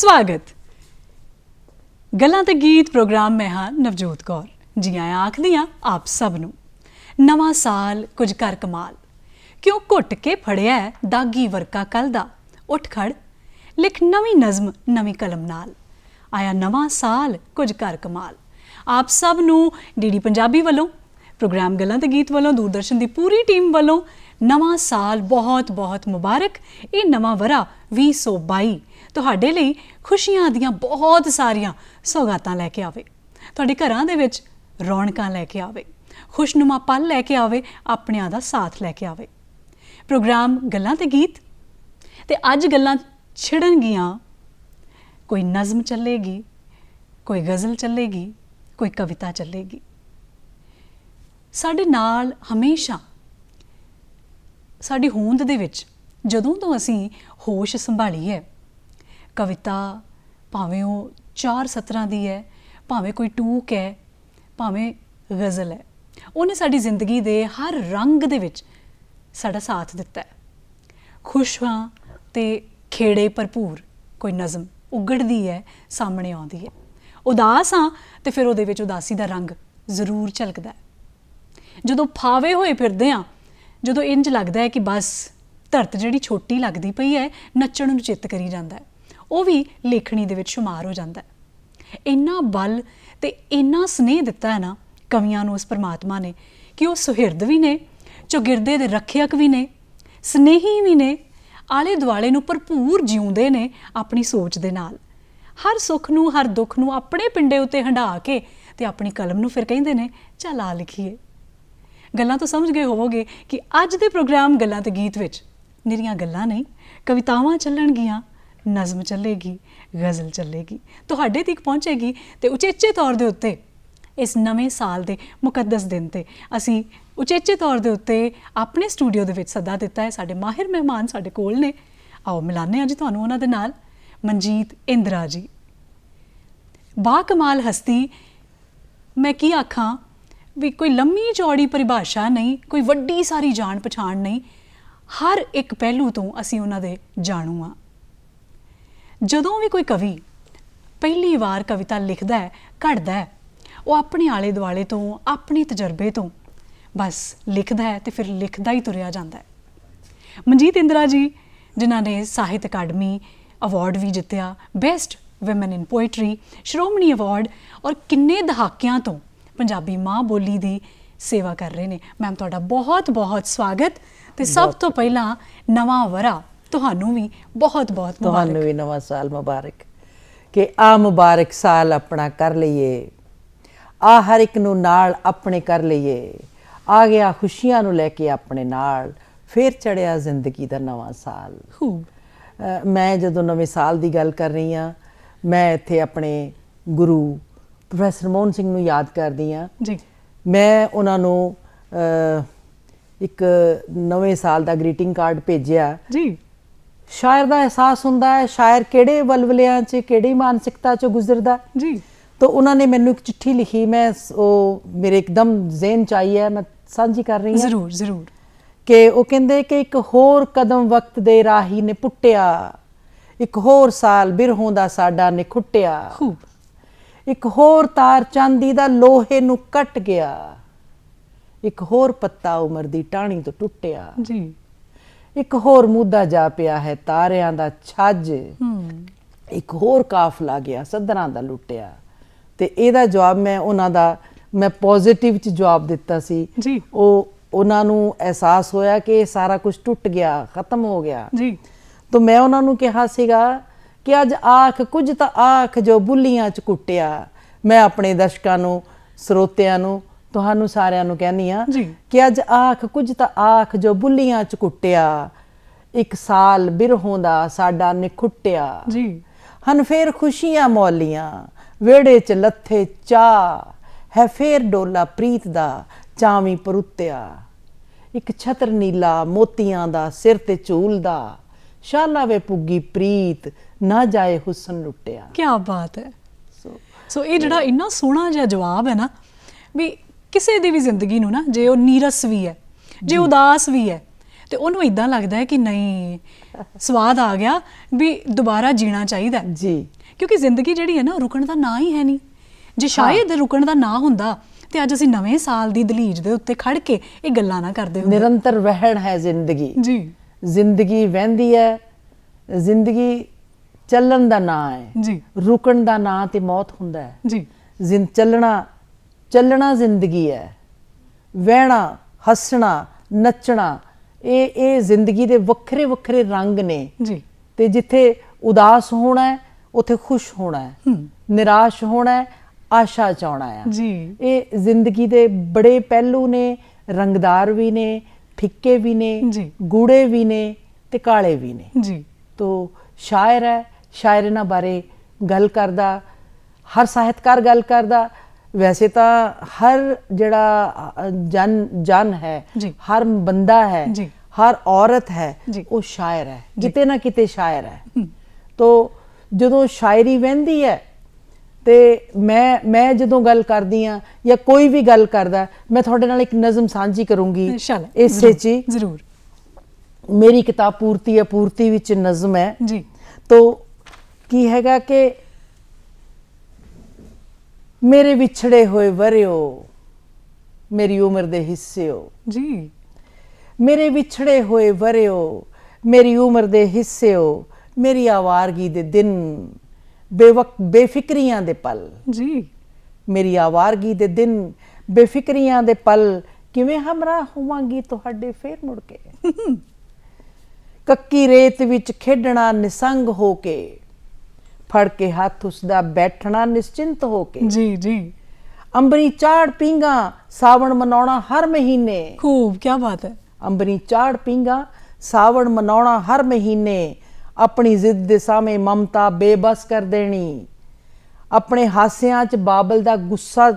स्वागत। गल्लां ते गीत प्रोग्राम मैं हाँ नवजोत कौर। जी आया आखदी हाँ आप सब नूं। नवां साल कुछ कर कमाल, क्यों घुट के फड़िया दागी वरका कल दा। उठ खड़ लिख नवीं नज़म नवीं कलम नाल। आया नवां साल कुछ कर कमाल। आप सब नूं डीडी पंजाबी वालों, प्रोग्राम गल्लां ते गीत वालों, दूरदर्शन की पूरी टीम वालों नवां साल बहुत बहुत मुबारक। ये नवां वरा 2022 तुहाडे लई खुशियां दियां बहुत सारियां सौगातां लैके आवे, तुहाडे घरां दे विच रौनकां लैके आवे, खुशनुमा पल लैके आवे, अपनियां दा साथ लैके आवे। प्रोग्राम गल्लां ते गीत ते अज गल्लां छिड़नगियां। कोई नज़म चलेगी, कोई गज़ल चलेगी, कोई कविता चलेगी। साडे नाल हमेशा साडी होंद दे विच जदों तो असीं होश संभाली है, कविता भावें वो 4 सतरां दी है, भावें कोई टूक है, भावें गज़ल है, उन्हें साडी जिंदगी दे हर रंग दे विच साडा साथ दिता है। खुश हाँ ते खेड़े भरपूर कोई नज़म उगड़दी है, सामने आउंदी है। उदास हाँ ते फिर उहदे विच उदासी दा रंग जरूर झलकदा है। जदों फावे होए फिरदे हाँ, जदों इंज लगदा है कि बस धरत जिहड़ी छोटी लगदी पई है, नच्चण नूं चित्त करी जांदा है, वो भी लेखनी दे विच शुमार हो जाता है। इन्ना बल ते इन्ना स्नेह दिता है ना कवियां नूं उस परमात्मा ने कि वो सुहिरद भी ने, चौगिरदे दे रखियक भी ने, स्नेही भी ने, आले दुआले नूं भरपूर जिउंदे ने अपनी सोच दे नाल। हर सुख नूं हर दुख नूं अपने पिंडे उत्ते हंडा के ते अपनी कलम नूं फिर कहिंदे ने चल आ लिखीए। गल्लां तो समझ गए होवोगे कि अज दे प्रोग्राम गल्लां ते गीत विच निरियां गल्लां नहीं, कवितावां चलणगियां, नज़म चलेगी, गज़ल चलेगी, तुहाडे तक पहुँचेगी। तो उचेचे तौर दे उत्ते इस नवें साल दे मुकद्दस दिन ते असीं उचेचे तौर दे उत्ते अपने स्टूडियो दे विच सद्दा दिता है। साडे माहिर मेहमान साडे कोल ने, आओ मिलाने अज तुहानूं उन्हां दे नाल। मनजीत इंद्रा जी, बाकमाल हस्ती, मैं की आखां भी कोई लम्मी चौड़ी परिभाषा नहीं, कोई वड्डी सारी जान पछाण नहीं, हर एक पहलू तो असीं उन्हां दे जाणू हाँ। जदों भी कोई कवि पहली बार कविता लिखदा है, घड़दा है, वो अपने आले दुआले तो अपने तजर्बे तो बस लिखदा है तो फिर लिखदा ही तुरिया जाता है। मनजीत इंद्रा जी जिन्हां ने साहित्य अकाडमी अवार्ड भी जित्तिया, best women in poetry, Shiromani award और किन्ने दहाकियां तो पंजाबी माँ बोली की सेवा कर रहे हैं। मैम तुहाडा बहुत बहुत स्वागत। तो सब तो पहला नवां वरा तुहानूं भी बहुत बहुत मुबारक। तुहानूं भी नवां साल मुबारक। कि आ मुबारक साल अपना कर लईए, आ हर एक नूं नाल अपने कर लईए, आ गया खुशियां नूं लैके अपने नाल, फिर चढ़िया जिंदगी दा नवां साल। मैं जदों नवें साल दी गल कर रही हाँ, मैं इत्थे अपने गुरु प्रोफैसर मोहन सिंह नूं याद करदी हाँ जी। मैं उन्हां नूं एक नवें साल दा ग्रीटिंग कार्ड भेजिया जी। शायर दा एहसास हुंदा है शायर किहड़े वलवलियां च किहड़ी मानसिकता चों गुजरदा जी। तो उन्होंने मैनू एक चिट्ठी लिखी, मैं वो मेरे एकदम ज़हन च आई है, मैं साझी कर रही हूँ। जरूर जरूर। कि वो कहंदे कि एक होर कदम वक्त दे राही ने पुट्टिया, एक होर साल बिरहों दा साडा ने खुट्टिया, एक होर तार चांदी दा लोहे नू कट गया, एक होर पत्ता उमर दी टाणी तो टुटिया जी, एक होर मुद्दा जा पिया है तारियां दा छज, एक होर काफला गया सदरां दा लुटिया। ते एदा जवाब मैं उन्हां दा मैं पॉजिटिव च जवाब दिता सी जी। उन्हां नूं एहसास होया कि सारा कुछ टुट गया, खत्म हो गया जी। तो मैं उन्हां नूं कहा सीगा कि अज आख कुछ तां आख जो बुल्लियां च कुटिया। मैं अपने दर्शकां नूं ਸਰੋਤਿਆਂ ਨੂੰ ਤੁਹਾਨੂੰ ਸਾਰਿਆਂ ਨੂੰ ਕਹਿੰਦੀ ਆ ਕਿ ਅੱਜ ਆਖ ਕੁਝ ਤਾਂ ਆਖ ਜੋ ਬੁੱਲੀਆਂ ਚ ਕੁੱਟਿਆ, ਇੱਕ ਸਾਲ ਬਿਰਹੋਂ ਦਾ ਸਾਡਾ ਨਿਖੁੱਟਿਆ ਜੀ, ਹਨ ਫੇਰ ਖੁਸ਼ੀਆਂ ਮੌਲੀਆਂ ਵਿਹੜੇ ਚ ਲੱਥੇ ਚਾਹ, ਹੈ ਫੇਰ ਡੋਲਾ ਪ੍ਰੀਤ ਦਾ ਚਾਵੀਂ ਪਰੁੱਤਿਆ, ਇੱਕ ਛਤਰ ਨੀਲਾ ਮੋਤੀਆਂ ਦਾ ਸਿਰ ਤੇ ਝੂਲਦਾ, ਸ਼ਾਲਾ ਵੇ ਪੁੱਗੀ ਪ੍ਰੀਤ ਨਾ ਜਾਏ ਹੁਸਨ ਲੁੱਟਿਆ। क्या बात है। ਸੋ ਇਹ ਜਿਹੜਾ ਇੰਨਾ ਸੋਹਣਾ ਜਿਹਾ ਜਵਾਬ ਹੈ ਨਾ, ਵੀ ਕਿਸੇ ਦੀ ਵੀ ਜ਼ਿੰਦਗੀ ਨੂੰ ਨਾ ਜੇ ਉਹ ਨੀਰਸ ਵੀ ਹੈ, ਜੇ ਉਦਾਸ ਵੀ ਹੈ, ਤੇ ਉਹਨੂੰ ਇਦਾਂ ਲੱਗਦਾ ਹੈ ਕਿ ਨਹੀਂ ਸਵਾਦ ਆ ਗਿਆ ਵੀ ਦੁਬਾਰਾ ਜੀਣਾ ਚਾਹੀਦਾ ਜੀ। ਕਿਉਂਕਿ ਜ਼ਿੰਦਗੀ ਜਿਹੜੀ ਹੈ ਨਾ ਰੁਕਣ ਦਾ ਨਾਂ ਹੀ ਹੈ ਨਹੀਂ। ਜੇ ਸ਼ਾਇਦ ਰੁਕਣ ਦਾ ਨਾਂ ਹੁੰਦਾ ਤੇ ਅੱਜ ਅਸੀਂ ਨਵੇਂ ਸਾਲ ਦੀ ਦਹਲੀਜ਼ ਦੇ ਉੱਤੇ ਖੜ ਕੇ ਇਹ ਗੱਲਾਂ ਨਾ ਕਰਦੇ ਹੁੰਦੇ। ਨਿਰੰਤਰ ਵਹਿਣ ਹੈ ਜ਼ਿੰਦਗੀ ਜੀ, ਜ਼ਿੰਦਗੀ ਵਹਿੰਦੀ ਹੈ, ਜ਼ਿੰਦਗੀ ਚੱਲਣ ਦਾ ਨਾਂ ਹੈ ਜੀ, ਰੁਕਣ ਦਾ ਨਾਂ ਤੇ ਮੌਤ ਹੁੰਦਾ ਹੈ। ਜੀ, ਚੱਲਣਾ ਜ਼ਿੰਦਗੀ ਹੈ, ਵਹਿਣਾ, ਹੱਸਣਾ, ਨੱਚਣਾ, ਇਹ ਜ਼ਿੰਦਗੀ ਦੇ ਵੱਖਰੇ ਵੱਖਰੇ ਰੰਗ ਨੇ। ਜੀ, ਤੇ ਜਿੱਥੇ ਉਦਾਸ ਹੋਣਾ ਹੈ ਉੱਥੇ ਖੁਸ਼ ਹੋਣਾ ਹੈ, ਨਿਰਾਸ਼ ਹੋਣਾ ਹੈ, ਆਸ਼ਾ ਚਾਉਣਾ ਹੈ। ਜੀ, ਇਹ ਜ਼ਿੰਦਗੀ ਦੇ ਬੜੇ ਪਹਿਲੂ ਨੇ, ਰੰਗਦਾਰ ਵੀ ਨੇ, ਫਿੱਕੇ ਵੀ ਨੇ, ਜੀ, ਗੂੜੇ ਵੀ ਨੇ ਤੇ ਕਾਲੇ ਵੀ ਨੇ। ਜੀ, ਤੋ ਸ਼ਾਇਰ ਹੈ, ਸ਼ਾਇਰ ਇਹਨਾਂ ਬਾਰੇ ਗੱਲ ਕਰਦਾ, ਹਰ ਸਾਹਿਤਕਾਰ ਗੱਲ ਕਰਦਾ। ਵੈਸੇ ਤਾਂ ਹਰ ਜਿਹੜਾ ਜਨ ਹੈ, ਜੀ, ਹਰ ਬੰਦਾ ਹੈ, ਜੀ, ਹਰ ਔਰਤ ਹੈ, ਜੀ, ਉਹ ਸ਼ਾਇਰ ਹੈ, ਕਿਤੇ ਨਾ ਕਿਤੇ ਸ਼ਾਇਰ ਹੈ। ਤੋ ਜਦੋਂ ਸ਼ਾਇਰੀ ਵਹਿੰਦੀ ਹੈ ਤੇ ਮੈਂ ਜਦੋਂ ਗੱਲ ਕਰਦੀ ਹਾਂ ਜਾਂ ਕੋਈ ਵੀ ਗੱਲ ਕਰਦਾ, ਮੈਂ ਤੁਹਾਡੇ ਨਾਲ ਇੱਕ ਨਜ਼ਮ ਸਾਂਝੀ ਕਰੂੰਗੀ ਇਸੇ 'ਚ ਹੀ। ਜ਼ਰੂਰ। ਮੇਰੀ ਕਿਤਾਬ ਪੂਰਤੀ ਹੈ, ਪੂਰਤੀ ਵਿੱਚ ਨਜ਼ਮ ਹੈ ਜੀ। ਤੋ ਕੀ ਹੈਗਾ ਕਿ ਮੇਰੇ ਵਿਛੜੇ ਹੋਏ ਵਰਿਓ, ਮੇਰੀ ਉਮਰ ਦੇ ਹਿੱਸਿਓ। ਜੀ, ਮੇਰੇ ਵਿਛੜੇ ਹੋਏ ਵਰਿਓ, ਮੇਰੀ ਉਮਰ ਦੇ ਹਿੱਸਿਓ, ਮੇਰੀ ਆਵਾਰਗੀ ਦੇ ਦਿਨ, ਬੇਫਿਕਰੀਆਂ ਦੇ ਪਲ। ਜੀ, ਮੇਰੀ ਆਵਾਰਗੀ ਦੇ ਦਿਨ, ਬੇਫਿਕਰੀਆਂ ਦੇ ਪਲ, ਕਿਵੇਂ ਹਮਰਾਹ ਹੋਵਾਂਗੀ ਤੁਹਾਡੇ ਫੇਰ ਮੁੜ ਕੇ। ਕੱਕੀ ਰੇਤ ਵਿੱਚ ਖੇਡਣਾ ਨਿਸੰਗ ਹੋ ਕੇ, ਫੜ ਕੇ ਹੱਥ ਉਸਦਾ ਬੈਠਣਾ ਨਿਸ਼ਚਿੰਤ ਹੋ ਕੇ। ਜੀ, ਜੀ, ਅੰਬਰੀ ਚਾੜ ਪੀਂਗਾ, ਸਾਵਣ ਮਨਾਉਣਾ ਹਰ ਮਹੀਨੇ। ਖੂਬ, ਕੀ ਬਾਤ ਹੈ। ਅੰਬਰੀ ਚਾੜ ਪੀਂਗਾ, ਸਾਵਣ ਮਨਾਉਣਾ ਹਰ ਮਹੀਨੇ, ਆਪਣੀ ਜ਼ਿੱਦ ਦੇ ਸਾਹਮਣੇ ਮਮਤਾ ਬੇਬਸ ਕਰ ਦੇਣੀ, ਆਪਣੇ ਹਾਸਿਆਂ 'ਚ ਬਾਬਲ ਦਾ ਗੁੱਸਾ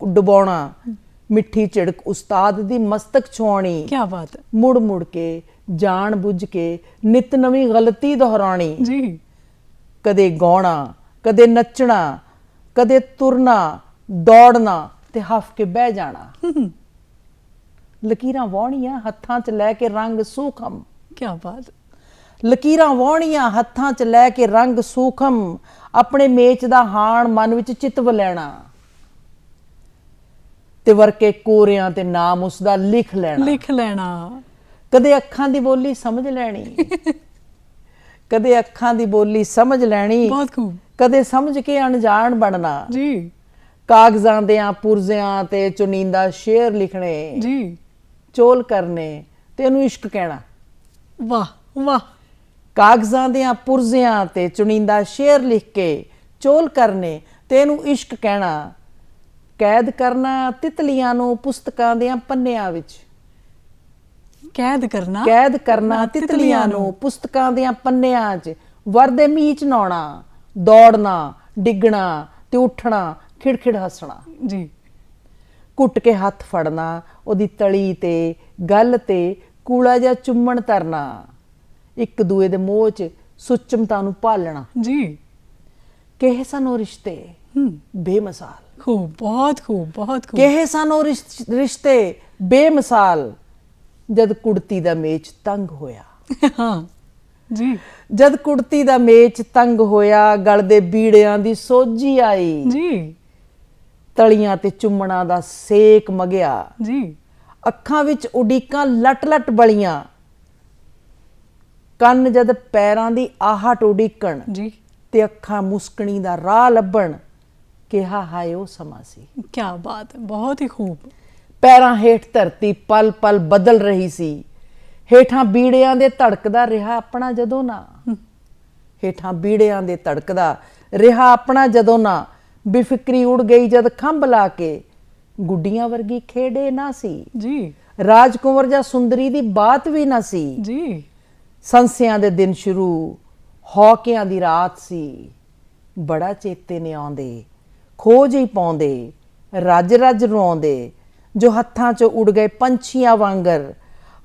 ਡੁਬਾਉਣਾ, ਮਿੱਠੀ ਝਿੜਕ ਉਸਤਾਦ ਦੀ ਮਸਤਕ ਛੁਆਉਣੀ। ਕੀ ਬਾਤ ਹੈ। ਮੁੜ ਮੁੜ ਕੇ, ਜਾਣ ਬੁੱਝ ਕੇ, ਨਿਤ ਨਵੀਂ ਗਲਤੀ ਦੁਹਰਾਉਣੀ। ਜੀ, ਕਦੇ ਗਾਉਣਾ, ਕਦੇ ਨੱਚਣਾ, ਕਦੇ ਤੁਰਨਾ, ਦੌੜਨਾ ਤੇ ਹੱਫ ਕੇ ਬਹਿ ਜਾਣਾ। ਲਕੀਰਾਂ ਵਾਹੁਣੀਆਂ ਹੱਥਾਂ 'ਚ ਲੈ ਕੇ ਰੰਗ ਸੂਖਮ। ਕੀ ਬਾਤ। ਲਕੀਰਾਂ ਵਾਹੁਣੀਆਂ ਹੱਥਾਂ 'ਚ ਲੈ ਕੇ ਰੰਗ ਸੂਖਮ, ਆਪਣੇ ਮੇਚ ਦਾ ਹਾਣ ਮਨ ਵਿੱਚ ਚਿਤਵ ਲੈਣਾ, ਤੇ ਵਰਕੇ ਕੋਰਿਆਂ ਤੇ ਨਾਮ ਉਸਦਾ ਲਿਖ ਲੈਣਾ। ਕਦੇ ਅੱਖਾਂ ਦੀ ਬੋਲੀ ਸਮਝ ਲੈਣੀ, ਕਦੇ ਅੱਖਾਂ ਦੀ ਬੋਲੀ ਸਮਝ ਲੈਣੀ, ਬਹੁਤ ਖੂਬ। ਕਦੇ ਸਮਝ ਕੇ ਅਣਜਾਣ ਬਣਨਾ। ਜੀ, ਕਾਗਜ਼ਾਂ ਦਿਆਂ ਪੁਰਜ਼ਿਆਂ ਤੇ ਚੁਣੀਂਦਾ ਸ਼ੇਰ ਲਿਖਣੇ। ਜੀ, ਚੋਲ ਕਰਨੇ ਤੇ ਇਹਨੂੰ ਇਸ਼ਕ ਕਹਿਣਾ। ਵਾਹ, ਵਾਹ। ਕਾਗਜ਼ਾਂ ਦਿਆਂ ਪੁਰਜ਼ਿਆਂ ਤੇ ਚੁਣੀਂਦਾ ਸ਼ੇਰ ਲਿਖ ਕੇ ਚੋਲ ਕਰਨੇ ਤੇ ਇਹਨੂੰ ਇਸ਼ਕ ਕਹਿਣਾ। ਕੈਦ ਕਰਨਾ ਤਿਤਲੀਆਂ ਨੂੰ ਪੁਸਤਕਾਂ ਦਿਆਂ ਪੰਨਿਆਂ ਵਿੱਚ। ਕੈਦ ਕਰਨਾ ਤਿਤਲੀਆਂ ਨੂੰ ਪੁਸਤਕਾਂ ਦਿਆਂ ਪੰਨਿਆਂ 'ਚ, ਵਰਦੇ ਮੀਂਹ 'ਚ ਨਹਾਉਣਾ, ਦੌੜਨਾ, ਡਿੱਗਣਾ ਤੇ ਉੱਠਣਾ, ਖਿੜਖਿੜ ਹੱਸਣਾ। ਜੀ, ਘੁੱਟ ਕੇ ਹੱਥ ਫੜਨਾ, ਉਹਦੀ ਤਲੀ ਤੇ ਗੱਲ ਤੇ ਕੂੜਾ ਜਿਹਾ ਚੁੰਮਣ ਧਰਨਾ, ਇੱਕ ਦੂਏ ਦੇ ਮੋਹ 'ਚ ਸੁੱਚਮਤਾ ਨੂੰ ਭਾਲਣਾ। ਜੀ, ਕਿਹੇ ਸਨ ਉਹ ਰਿਸ਼ਤੇ ਬੇਮਿਸਾਲ। ਖੂਬ, ਬਹੁਤ ਖੂਬ, ਬਹੁਤ ਖੂਬ। ਕਿਹੇ ਸਨ ਉਹ ਰਿਸ਼ਤੇ ਬੇਮਿਸਾਲ, ਜਦ ਕੁੜਤੀ ਦਾ ਮੇਚ ਤੰਗ ਹੋਇਆ। ਹਾਂ, ਜੀ, ਜਦ ਕੁੜਤੀ ਦਾ ਮੇਚ ਤੰਗ ਹੋਇਆ, ਗਲ ਦੇ ਬੀੜਿਆਂ ਦੀ ਸੋਝੀ ਆਈ। ਜੀ, ਤਲੀਆਂ ਤੇ ਚੁੰਮਣਾ ਦਾ ਸੇਕ ਮਗਿਆ। ਜੀ, ਅੱਖਾਂ ਵਿੱਚ ਉਡੀਕਾਂ ਲਟ-ਲਟ ਬਲੀਆਂ, ਕੰਨ ਜਦ ਪੈਰਾਂ ਦੀ ਆਹਟ ਉਡੀਕਣ, ਜੀ, ਤੇ ਅੱਖਾਂ ਮੁਸਕਣੀ ਦਾ ਰਾਹ ਲੱਭਣ, ਕਿਹਾ ਹਾਏ ਉਹ ਸਮਾਂ ਸੀ। ਕੀ ਬਾਤ ਹੈ, ਬਹੁਤ ਹੀ ਖੂਬ। ਪੈਰਾਂ ਹੇਠ ਧਰਤੀ ਪਲ ਪਲ ਬਦਲ ਰਹੀ ਸੀ, ਹੇਠਾਂ ਬੀੜਿਆਂ ਦੇ ਧੜਕਦਾ ਰਿਹਾ ਆਪਣਾ ਜਦੋਂ ਨਾ। ਹੇਠਾਂ ਬੀੜਿਆਂ ਦੇ ਧੜਕਦਾ ਰਿਹਾ ਆਪਣਾ ਜਦੋਂ ਨਾ, ਬੇਫਿਕਰੀ ਉੜ ਗਈ ਜਦ ਖੰਭ ਲਾ ਕੇ, ਗੁੱਡੀਆਂ ਵਰਗੀ ਖੇੜੇ ਨਾ ਸੀ। ਜੀ, ਰਾਜਕੁੰਵਰ ਜਾਂ ਸੁੰਦਰੀ ਦੀ ਬਾਤ ਵੀ ਨਾ ਸੀ। ਜੀ, ਸੰਸਿਆਂ ਦੇ ਦਿਨ ਸ਼ੁਰੂ, ਹੌਕਿਆਂ ਦੀ ਰਾਤ ਸੀ, ਬੜਾ ਚੇਤੇ ਨੇ ਆਉਂਦੇ, ਖੋਜ ਹੀ ਪਾਉਂਦੇ, ਰੱਜ ਰੱਜ ਰੋਂਦੇ, ਜੋ ਹੱਥਾਂ 'ਚੋਂ ਉੱਡ ਗਏ ਪੰਛੀਆਂ ਵਾਂਗਰ,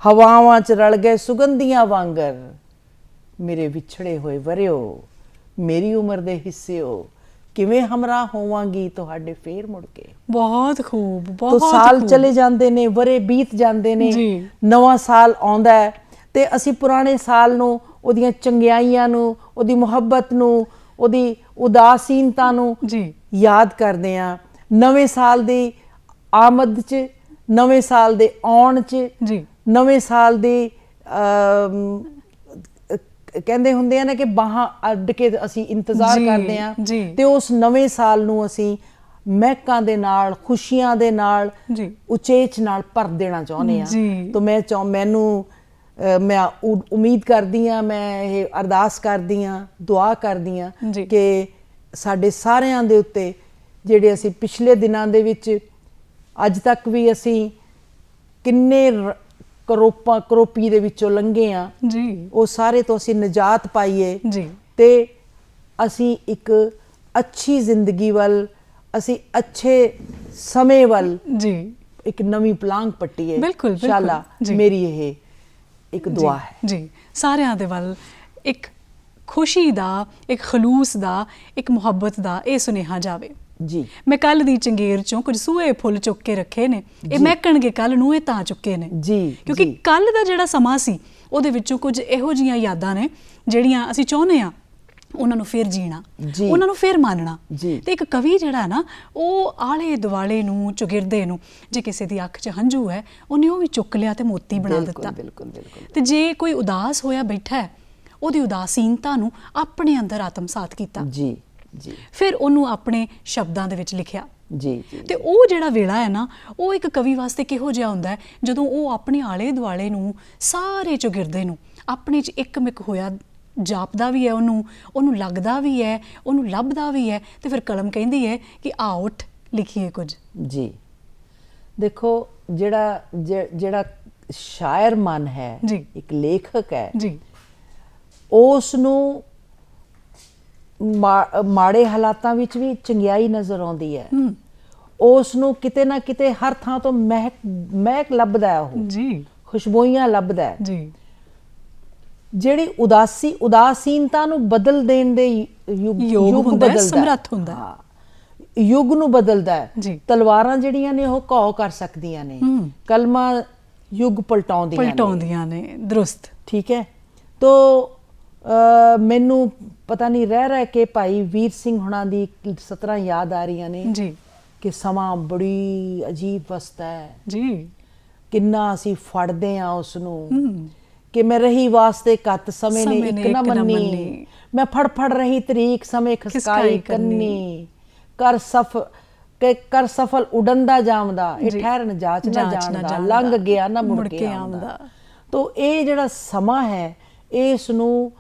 ਹਵਾਵਾਂ 'ਚ ਰਲ ਗਏ ਸੁਗੰਧੀਆਂ ਵਾਂਗਰ। ਮੇਰੇ ਵਿਛੜੇ ਹੋਏ ਵਰਿਓ, ਮੇਰੀ ਉਮਰ ਦੇ ਹਿੱਸਿਓ, ਕਿਵੇਂ ਹਮਰਾਹ ਹੋਵਾਂਗੀ ਤੁਹਾਡੇ ਫੇਰ ਮੁੜ ਕੇ। ਬਹੁਤ ਖੂਬ, ਤੋ ਬਹੁਤ ਸਾਲ ਖੂਬ। ਚਲੇ ਜਾਂਦੇ ਨੇ, ਵਰੇ ਬੀਤ ਜਾਂਦੇ ਨੇ, ਜੀ। ਨਵਾਂ ਸਾਲ ਆਉਂਦਾ ਹੈ ਤੇ ਅਸੀਂ ਪੁਰਾਣੇ ਸਾਲ ਨੂੰ, ਉਹਦੀਆਂ ਚੰਗਿਆਈਆਂ ਨੂੰ, ਉਹਦੀ ਮੁਹੱਬਤ ਨੂੰ, ਉਹਦੀ ਉਦਾਸੀਨਤਾ ਨੂੰ ਜੀ ਯਾਦ ਕਰਦੇ ਹਾਂ। ਨਵੇਂ ਸਾਲ ਦੀ ਆਮਦ 'ਚ, ਨਵੇਂ ਸਾਲ ਦੇ ਆਉਣ 'ਚ, ਜੀ ਨਵੇਂ ਸਾਲ ਦੀ ਕਹਿੰਦੇ ਹੁੰਦੇ ਆ ਨਾ ਕਿ ਬਾਹਾਂ ਅੱਡ ਕੇ ਅਸੀਂ ਇੰਤਜ਼ਾਰ ਜੀ, ਕਰਦੇ ਹਾਂ ਜੀ। ਤੇ ਉਸ ਨਵੇਂ ਸਾਲ ਨੂੰ ਅਸੀਂ ਮਹਿਕਾਂ ਦੇ ਨਾਲ, ਖੁਸ਼ੀਆਂ ਦੇ ਨਾਲ, ਜੀ ਉਚੇਚ ਨਾਲ ਭਰ ਦੇਣਾ ਚਾਹੁੰਦੇ ਹਾਂ। ਜੀ। ਤਾਂ ਮੈਂ ਉਮੀਦ ਕਰਦੀ ਹਾਂ, ਮੈਂ ਇਹ ਅਰਦਾਸ ਕਰਦੀ ਹਾਂ, ਦੁਆ ਕਰਦੀ ਹਾਂ ਜੀ। ਕਿ ਸਾਡੇ ਸਾਰਿਆਂ ਦੇ ਉੱਤੇ ਜਿਹੜੇ ਅਸੀਂ ਪਿਛਲੇ ਦਿਨਾਂ ਦੇ ਵਿੱਚ ਅੱਜ ਤੱਕ ਵੀ ਅਸੀਂ ਕਿੰਨੇ ਕਰੋਪੀ ਦੇ ਵਿੱਚੋਂ ਲੰਘੇ ਆ, ਜੀ ਉਹ ਸਾਰੇ ਤੋਂ ਅਸੀਂ ਨਿਜਾਤ ਪਾਈਏ ਜੀ ਤੇ ਅਸੀਂ ਇੱਕ ਅੱਛੀ ਜ਼ਿੰਦਗੀ ਵੱਲ, ਅਸੀਂ ਅੱਛੇ ਸਮੇਂ ਵੱਲ ਜੀ ਇੱਕ ਨਵੀਂ ਪਲਾਂਘ ਪੱਟੀਏ। ਬਿਲਕੁਲ, ਬਿਲਕੁਲ। ਇੰਸ਼ਾਅੱਲਾ ਜੀ। ਮੇਰੀ ਇਹ ਇੱਕ ਦੁਆ ਹੈ। ਜੀ ਸਾਰਿਆਂ ਦੇ ਵੱਲ ਇੱਕ ਖੁਸ਼ੀ ਦਾ, ਇੱਕ ਖਲੂਸ ਦਾ, ਇੱਕ ਮੁਹੱਬਤ ਦਾ ਇਹ ਸੁਨੇਹਾ ਜਾਵੇ। ਜੀ ਮੈਂ ਕੱਲ ਦੀ ਚੰਗੇਰ ਚੋਂ ਕੁਝ ਸੂਹੇ ਫੁੱਲ ਚੁੱਕ ਕੇ ਰੱਖੇ ਨੇ, ਇਹ ਮਹਿਕਣਗੇ ਕੱਲ ਨੂੰ, ਇਹ ਤਾਂ ਚੁੱਕੇ ਨੇ। ਜੀ ਕਿਉਂਕਿ ਜੀ। ਕੱਲ ਦਾ ਜਿਹੜਾ ਸਮਾਂ ਸੀ ਉਹਦੇ ਵਿੱਚੋਂ ਕੁਝ ਇਹੋ ਜਿਹੀਆਂ ਯਾਦਾਂ ਨੇ ਜਿਹੜੀਆਂ ਅਸੀਂ ਚਾਹੁੰਦੇ ਆ ਉਹਨਾਂ ਨੂੰ ਫਿਰ ਜੀਣਾ, ਜੀ। ਉਹਨਾਂ ਨੂੰ ਫਿਰ ਮੰਨਣਾ। ਜੀ। ਤੇ ਇੱਕ ਕਵੀ ਜਿਹੜਾ ਨਾ, ਉਹ ਆਲੇ ਦੁਆਲੇ ਨੂੰ, ਚੁਗਿਰਦੇ ਨੂੰ, ਜੇ ਕਿਸੇ ਦੀ ਅੱਖ 'ਚ ਹੰਝੂ ਹੈ ਉਹਨੇ ਉਹ ਵੀ ਚੁੱਕ ਲਿਆ ਤੇ ਮੋਤੀ ਬਣਾ ਦਿੱਤਾ। ਬਿਲਕੁਲ ਬਿਲਕੁਲ। ਤੇ ਜੇ ਕੋਈ ਉਦਾਸ ਹੋਇਆ ਬੈਠਾ ਹੈ, ਉਹਦੀ ਉਦਾਸੀਨਤਾ ਨੂੰ ਆਪਣੇ ਅੰਦਰ ਆਤਮਸਾਤ ਕੀਤਾ, ਜੀ ਜੀ ਫਿਰ ਉਹਨੂੰ ਆਪਣੇ ਸ਼ਬਦਾਂ ਦੇ ਵਿੱਚ ਲਿਖਿਆ। ਜੀ ਜੀ। ਤੇ ਉਹ ਜਿਹੜਾ ਵੇਲਾ ਹੈ ਨਾ, ਉਹ ਇੱਕ ਕਵੀ ਵਾਸਤੇ ਕਿਹੋ ਜਿਹਾ ਹੁੰਦਾ ਹੈ ਜਦੋਂ ਉਹ ਆਪਣੇ ਆਲੇ ਦੁਆਲੇ ਨੂੰ, ਸਾਰੇ ਚੁਗਿਰਦੇ ਨੂੰ ਆਪਣੇ 'ਚ ਇੱਕਮਿਕ ਹੋਇਆ ਜਾਪਦਾ ਵੀ ਹੈ, ਉਹਨੂੰ ਲੱਗਦਾ ਵੀ ਹੈ, ਉਹਨੂੰ ਲੱਭਦਾ ਵੀ ਹੈ, ਤੇ ਫਿਰ ਕਲਮ ਕਹਿੰਦੀ ਹੈ ਕਿ ਆ ਉੱਠ ਲਿਖੀਏ ਕੁਝ। ਜੀ ਦੇਖੋ, ਜਿਹੜਾ ਸ਼ਾਇਰ ਮਨ ਹੈ, ਜੀ। ਇੱਕ ਲੇਖਕ ਹੈ, ਜੀ ਉਸ ਨੂੰ ਮਾੜੇ ਹਾਲਾਤਾਂ ਵਿੱਚ ਵੀ ਚੰਗਿਆਈ ਨਜ਼ਰ ਆਉਂਦੀ ਹੈ। ਉਸ ਨੂੰ ਕਿਤੇ ਨਾ ਕਿਤੇ ਹਰ ਥਾਂ ਤੋਂ ਮਹਿਕ ਲੱਭਦਾ ਹੈ, ਉਹ ਜੀ ਖੁਸ਼ਬੂਈਆਂ ਲੱਭਦਾ ਹੈ। ਜੀ ਜਿਹੜੀ ਉਦਾਸੀਨਤਾ ਨੂੰ ਬਦਲ ਦੇਣ ਦੇ ਯੁੱਗ ਹੁੰਦਾ ਹੈ, ਬਦਲਦਾ, ਸਮਰੱਥ ਹੁੰਦਾ ਹੈ। ਹਾਂ, ਯੁੱਗ ਨੂੰ ਬਦਲਦਾ ਹੈ। ਜੀ। ਤਲਵਾਰਾਂ ਜਿਹੜੀਆਂ ਨੇ ਉਹ ਘਾਉ ਕਰ ਸਕਦੀਆਂ ਨੇ, ਕਲਮਾਂ ਯੁੱਗ ਪਲਟਾਉਂਦੀਆਂ ਨੇ। ਦਰੁਸਤ। ਠੀਕ ਹੈ। ਤੋ ਮੈਨੂੰ ਪਤਾ ਨਹੀਂ ਰਹਿ ਕੇ ਭਾਈ ਵੀਰ ਸਿੰਘ ਹੁਣਾਂ ਦੀ 17 ਯਾਦ ਆ ਰਹੀਆਂ ਨੇ ਜੀ ਕਿ ਸਮਾਂ ਬੜੀ ਅਜੀਬ ਵਸਤਾ ਹੈ, ਜੀ ਕਿੰਨਾ ਅਸੀਂ ਫੜਦੇ ਆ ਉਸ ਨੂੰ ਕਿ ਮੈਂ ਰਹੀ ਵਾਸਤੇ ਕੱਤ ਸਮੇਂ ਨੇ ਇੱਕ ਨਾ ਮੰਨੀ, ਮੈਂ ਫੜ ਰਹੀ ਤਰੀਕ ਸਮੇਂ ਖਸਕਾਈ ਕੰਨੀ, ਕਰ ਸਫਲ ਉਡੰਦਾ ਜਾਵਦਾ, ਇਹ ਠਹਿਰਨ ਜਾਚ ਨਾ ਜਾਣਦਾ, ਲੰਘ ਗਿਆ ਨਾ ਮੁੜ ਕੇ ਆਉਂਦਾ। ਤੋ ਇਹ ਜਿਹੜਾ ਸਮਾਂ ਹੈ, ਇਸ ਨੂੰ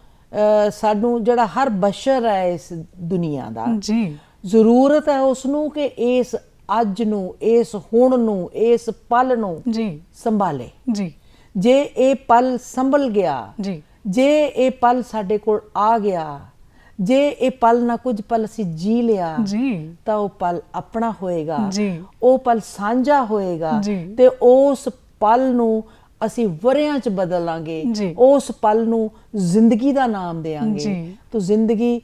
ਸਾਨੂੰ ਜਿਹੜਾ ਹਰ ਬਸ਼ਰ ਹੈ ਇਸ ਦੁਨੀਆ ਦਾ, ਜੀ ਜ਼ਰੂਰਤ ਹੈ ਉਸ ਨੂੰ ਕਿ ਇਸ ਅੱਜ ਨੂੰ, ਇਸ ਹੁਣ ਨੂੰ, ਇਸ ਪਲ ਨੂੰ ਜੀ ਸੰਭਾਲੇ। ਜੀ ਜੇ ਇਹ ਪਲ ਸੰਭਲ ਗਿਆ, ਜੀ ਜੇ ਇਹ ਪਲ ਸਾਡੇ ਕੋਲ ਆ ਗਿਆ, ਜੇ ਇਹ ਪਲ ਨਾ ਕੁਝ ਪਲ ਅਸੀਂ ਜੀ ਲਿਆ, ਜੀ ਤਾਂ ਉਹ ਪਲ ਆਪਣਾ ਹੋਏਗਾ, ਜੀ ਉਹ ਪਲ ਸਾਂਝਾ ਹੋਏਗਾ, ਜੀ। ਤੇ ਉਸ ਪਲ ਨੂੰ ਅਸੀਂ ਵਰਿਆਂ 'ਚ ਬਦਲਾਂਗੇ, ਜੀ। ਉਸ ਪਲ ਨੂੰ ਜ਼ਿੰਦਗੀ ਦਾ ਨਾਮ ਦੇਵਾਂਗੇ। ਜੀ। ਤਾਂ ਜ਼ਿੰਦਗੀ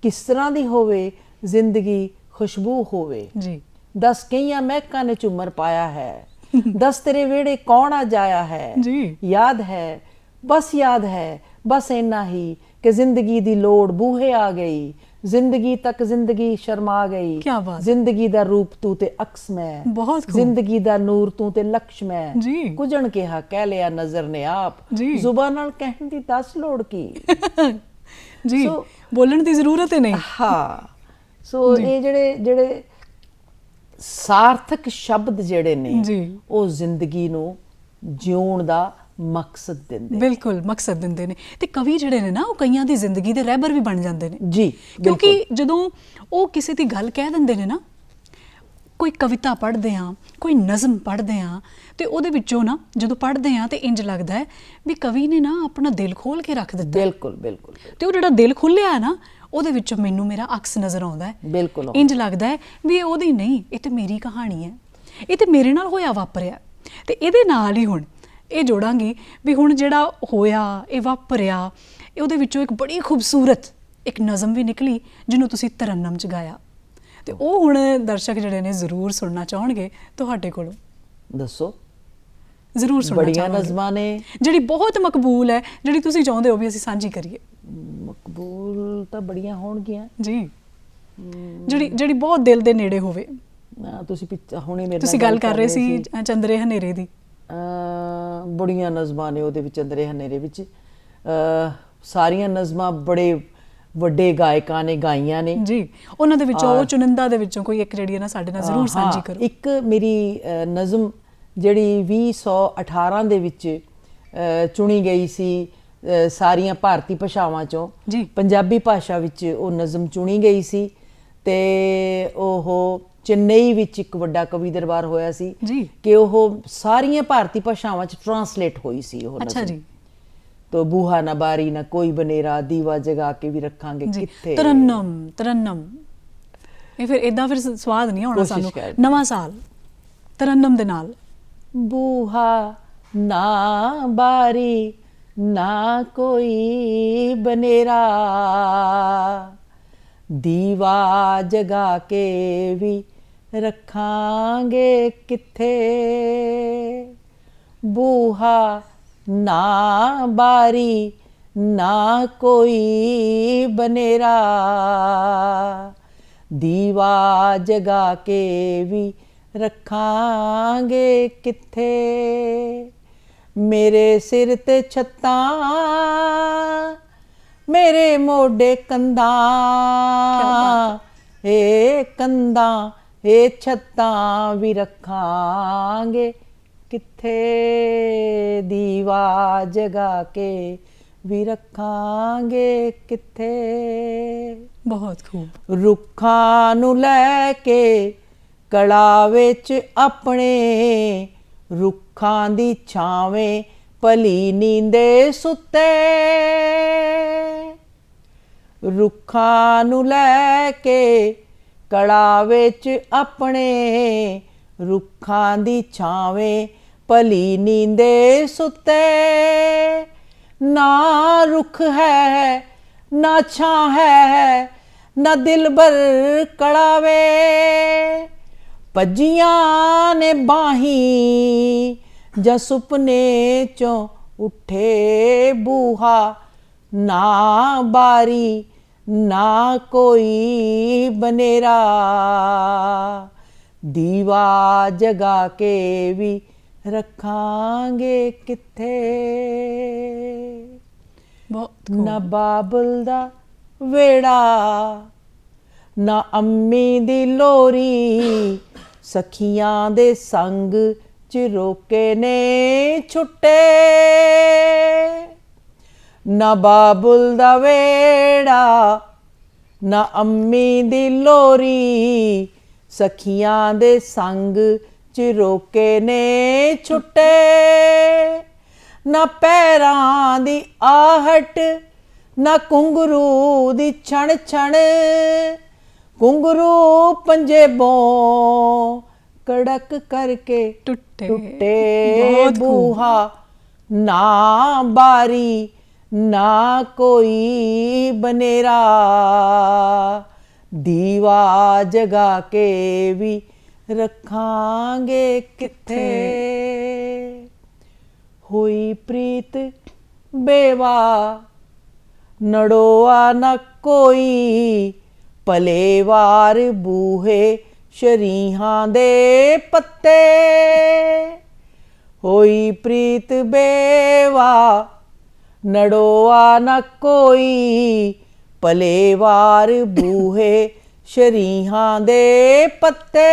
ਕਿਸ ਤਰ੍ਹਾਂ ਦੀ ਹੋਵੇ? ਜ਼ਿੰਦਗੀ ਖੁਸ਼ਬੂ ਹੋਵੇ। ਜੀ ਦਸ ਕਈਆਂ ਮਹਿਕਾਂ ਨੇ ਝੂਮਰ ਪਾਇਆ ਹੈ, ਦਸ ਤੇਰੇ ਵਿਹੜੇ ਕੌਣ ਆ ਜਾਇਆ ਹੈ, ਜੀ ਯਾਦ ਹੈ, ਬਸ ਯਾਦ ਹੈ, ਬਸ ਇੰਨਾ ਹੀ ਕਿ ਜ਼ਿੰਦਗੀ ਦੀ ਲੋੜ ਬੂਹੇ ਆ ਗਈ, ਜ਼ਿੰਦਗੀ ਤੱਕ ਜ਼ਿੰਦਗੀ ਸ਼ਰਮਾ ਗਈ, ਕਿਆ ਬਾਤ। ਜ਼ਿੰਦਗੀ ਦਾ ਰੂਪ ਤੂੰ ਤੇ ਅਕਸ ਮੈਂ, ਬਹੁਤ ਖੂਬ। ਜ਼ਿੰਦਗੀ ਦਾ ਨੂਰ ਤੂੰ ਤੇ ਲਕਸ਼ ਮੈਂ, ਜੀ। ਕੁਝਣ ਕਿਹਾ ਕਹਿ ਲਿਆ ਨਜ਼ਰ ਨੇ ਆਪ, ਜੀ। ਜ਼ੁਬਾਨ ਨਾਲ ਕਹਿਣ ਦੀ ਦੱਸ ਲੋੜ ਕੀ। ਜੀ So, ਬੋਲਣ ਦੀ ਜ਼ਰੂਰਤ ਹੀ ਨਹੀਂ। ਹਾਂ, ਸੋ ਇਹ ਜਿਹੜੇ ਸਾਰਥਕ ਸ਼ਬਦ ਜਿਹੜੇ ਨੇ, ਜੀ। ਉਹ ਜ਼ਿੰਦਗੀ ਨੂੰ ਜਿਉਣ ਦਾ ਮਕਸਦ ਦਿੰਦੇ। ਬਿਲਕੁਲ ਮਕਸਦ ਦਿੰਦੇ ਨੇ। ਤੇ ਕਵੀ ਜਿਹੜੇ ਨੇ ਨਾ, ਉਹ ਕਈਆਂ ਦੀ ਜ਼ਿੰਦਗੀ ਦੇ ਰਹਿਬਰ ਵੀ ਬਣ ਜਾਂਦੇ ਨੇ। ਜੀ ਕਿਉਂਕਿ ਜਦੋਂ ਉਹ ਕਿਸੇ ਦੀ ਗੱਲ ਕਹਿ ਦਿੰਦੇ ਨੇ ਨਾ, ਕੋਈ ਕਵਿਤਾ ਪੜ੍ਹਦੇ ਆ, ਕੋਈ ਨਜ਼ਮ ਪੜ੍ਹਦੇ ਆ, ਤੇ ਉਹਦੇ ਵਿੱਚੋਂ ਨਾ ਜਦੋਂ ਪੜ੍ਹਦੇ ਆ ਤੇ ਇੰਜ ਲੱਗਦਾ ਹੈ ਵੀ ਕਵੀ ਨੇ ਨਾ ਆਪਣਾ ਦਿਲ ਖੋਲ ਕੇ ਰੱਖ ਦਿੱਤਾ। ਬਿਲਕੁਲ ਬਿਲਕੁਲ। ਤੇ ਉਹ ਜਿਹੜਾ ਦਿਲ ਖੁੱਲਿਆ ਹੈ ਨਾ, ਉਹਦੇ ਵਿੱਚੋਂ ਮੈਨੂੰ ਮੇਰਾ ਅਕਸ ਨਜ਼ਰ ਆਉਂਦਾ ਹੈ। ਬਿਲਕੁਲ। ਇੰਜ ਲੱਗਦਾ ਹੈ ਵੀ ਇਹ ਉਹਦੀ ਨਹੀਂ, ਇਹ ਤੇ ਮੇਰੀ ਕਹਾਣੀ ਹੈ, ਇਹ ਤੇ ਮੇਰੇ ਨਾਲ ਹੋਇਆ ਵਾਪਰਿਆ। ਤੇ ਇਹਦੇ ਨਾਲ ਹੀ ਹੁਣ ਇਹ ਜੋੜਾਂਗੀ ਵੀ ਹੁਣ ਜਿਹੜਾ ਹੋਇਆ, ਇਹ ਵਾਪਰਿਆ, ਉਹਦੇ ਵਿੱਚੋਂ ਇੱਕ ਬੜੀ ਖੂਬਸੂਰਤ ਇੱਕ ਨਜ਼ਮ ਵੀ ਨਿਕਲੀ ਜਿਹਨੂੰ ਤੁਸੀਂ ਤਰੰਨਮ 'ਚ ਗਾਇਆ। ਤੇ ਉਹ ਹੁਣ ਦਰਸ਼ਕ ਜਿਹੜੇ ਨੇ ਜ਼ਰੂਰ ਸੁਣਨਾ ਚਾਹਣਗੇ ਤੁਹਾਡੇ ਕੋਲੋਂ। ਦੱਸੋ। ਜ਼ਰੂਰ ਸੁਣਨਾ ਬੜੀਆਂ ਚਾਹਾਂਗੇ। ਨਜ਼ਮਾਂ ਨੇ ਜਿਹੜੀ ਬਹੁਤ ਮਕਬੂਲ ਹੈ, ਜਿਹੜੀ ਤੁਸੀਂ ਚਾਹੁੰਦੇ ਹੋ ਵੀ ਅਸੀਂ ਸਾਂਝੀ ਕਰੀਏ। ਮਕਬੂਲ ਤਾਂ ਬੜੀਆਂ ਹੋਣਗੀਆਂ ਜੀ, ਜਿਹੜੀ ਬਹੁਤ ਦਿਲ ਦੇ ਨੇੜੇ ਹੋਵੇ। ਤੁਸੀਂ ਹੁਣੇ ਮੇਰੇ ਤੁਸੀਂ ਨਾਲ ਗੱਲ ਕਰ ਰਹੇ ਸੀ ਚੰਦਰੇ ਹਨੇਰੇ ਦੀ। ਬੜੀਆਂ ਨਜ਼ਮਾਂ ਨੇ ਉਹਦੇ ਵਿੱਚ, ਚੰਦਰੇ ਹਨੇਰੇ ਵਿੱਚ। ਸਾਰੀਆਂ ਨਜ਼ਮਾਂ ਬੜੇ ਵੱਡੇ ਗਾਇਕਾਂ ਨੇ ਗਾਈਆਂ ਨੇ ਜੀ। ਉਹਨਾਂ ਦੇ ਵਿੱਚੋਂ, ਉਹ ਚੁਣਿੰਦਾ ਦੇ ਵਿੱਚੋਂ ਕੋਈ ਇੱਕ ਜਿਹੜੀ ਹੈ ਨਾ ਸਾਡੇ ਨਾਲ ਜ਼ਰੂਰ ਸਾਂਝੀ ਕਰੋ। ਇੱਕ ਮੇਰੀ ਨਜ਼ਮ ਜਿਹੜੀ 2018 ਦੇ ਵਿੱਚ ਚੁਣੀ ਗਈ ਸੀ ਸਾਰੀਆਂ ਭਾਰਤੀ ਭਾਸ਼ਾਵਾਂ ਚੋਂ, ਪੰਜਾਬੀ ਭਾਸ਼ਾ ਵਿੱਚ ਉਹ ਨਜ਼ਮ ਚੁਣੀ ਗਈ ਸੀ ਤੇ ਉਹ ਚੇਨਈ ਵਿੱਚ ਇੱਕ ਵੱਡਾ ਕਵੀ ਦਰਬਾਰ ਹੋਇਆ ਸੀ ਕਿ ਉਹ ਸਾਰੀਆਂ ਭਾਰਤੀ ਭਾਸ਼ਾਵਾਂ 'ਚ ਟਰਾਂਸਲੇਟ ਹੋਈ ਸੀ ਉਹ ਨਜ਼ਮ। ਤੋ ਬੂਹਾ ਨਾ ਬਾਰੀ ਨਾ ਕੋਈ ਬਨੇਰਾ, ਦੀਵਾ ਜਗਾ ਕੇ ਵੀ ਰੱਖਾਂਗੇ ਕਿੱਥੇ। ਤਰਨਮ ਇਹ ਫਿਰ ਇਦਾਂ ਫਿਰ ਸਵਾਦ ਨਹੀਂ ਆਉਣਾ ਸਾਨੂੰ। ਨਵਾਂ ਸਾਲ ਤਰਨਮ ਦੇ ਨਾਲ। ਬੂਹਾ ਨਾ ਬਾਰੀ ਨਾ ਕੋਈ ਬਨੇਰਾ, ਦੀਵਾ ਜਗਾ ਕੇ ਵੀ ਰੱਖਾਂਗੇ ਕਿੱਥੇ। ਬੂਹਾ ਨਾ ਬਾਰੀ ਨਾ ਕੋਈ ਬਨੇਰਾ, ਦੀਵਾ ਜਗਾ ਕੇ ਵੀ ਰੱਖਾਂਗੇ ਕਿੱਥੇ। ਮੇਰੇ ਸਿਰ ਤੇ ਛੱਤਾਂ, ਮੇਰੇ ਮੋਢੇ ਕੰਧਾਂ, ਇਹ ਕੰਧਾਂ ਇਹ ਛੱਤਾਂ ਵੀ ਰੱਖਾਂਗੇ ਕਿੱਥੇ। ਦੀਵਾ ਜਗਾ ਕੇ ਵੀ ਰੱਖਾਂਗੇ ਕਿੱਥੇ। ਬਹੁਤ ਖੂਬ। ਰੁੱਖਾਂ ਨੂੰ ਲੈ ਕੇ ਕਲਾ ਵਿੱਚ ਆਪਣੇ, ਰੁੱਖਾਂ ਦੀ ਛਾਵੇਂ ਭਲੀ ਨੀਂਦੇ ਸੁੱਤੇ। ਰੁੱਖਾਂ ਨੂੰ ਲੈ ਕੇ ਕਲਾ ਵਿੱਚ ਆਪਣੇ, ਰੁੱਖਾਂ ਦੀ ਛਾਵੇਂ ਭਲੀ ਨੀਂਦੇ ਸੁੱਤੇ। ਨਾ ਰੁੱਖ ਹੈ ਨਾ ਛਾਂ ਹੈ, ਨਾ ਦਿਲਬਰ ਕੜਾਵੇ। ਭੱਜੀਆਂ ਨੇ ਬਾਹੀਂ ਜਾਂ ਸੁਪਨੇ ਚੋਂ ਉੱਠੇ। ਬੂਹਾ ਨਾ ਬਾਰੀ ਨਾ ਕੋਈ ਬਨੇਰਾ, ਦੀਵਾ ਜਗਾ ਕੇ ਵੀ ਰੱਖਾਂਗੇ ਕਿੱਥੇ। ਨਾ ਬਾਬਲ ਦਾ ਵੇੜਾ ਨਾ ਅੰਮੀ ਦੀ ਲੋਰੀ, ਸਖੀਆਂ ਦੇ ਸੰਗ ਚ ਰੋਕੇ ਨੇ ਛੁੱਟੇ। ਨਾ ਬਾਬੁਲ ਦਾ ਵੇੜਾ ਨਾ ਅੰਮੀ ਦੀ ਲੋਰੀ, ਸਖੀਆਂ ਦੇ ਸੰਗ ਚ ਰੋਕੇ ਨੇ ਛੁੱਟੇ। ਨਾ ਪੈਰਾਂ ਦੀ ਆਹਟ ਨਾ ਘੁੰਗਰੂ ਦੀ ਛਣ ਛਣ, ਘੁੰਗਰੂ ਪੰਜੇਬੋਂ ਕੜਕ ਕਰਕੇ ਟੁੱਟੇ। ਬੂਹਾ ਨਾ ਬਾਰੀ ਨਾ ਕੋਈ ਬਨੇਰਾ, ਦੀਵਾ ਜਗਾ ਕੇ ਵੀ ਰੱਖਾਂਗੇ ਕਿੱਥੇ। ਹੋਈ ਪ੍ਰੀਤ ਬੇਵਾ ਨੜੋਆ ਨਾ ਕੋਈ, ਭਲੇ ਵਾਰ ਬੂਹੇ ਸ਼ਰੀਹਾਂ ਦੇ ਪੱਤੇ। ਹੋਈ ਪ੍ਰੀਤ ਬੇਵਾ ਨੜੋਆ ਨਾ ਕੋਈ, ਭਲੇ ਵਾਰ ਬੂਹੇ ਸ਼ਰੀਹਾਂ ਦੇ ਪੱਤੇ।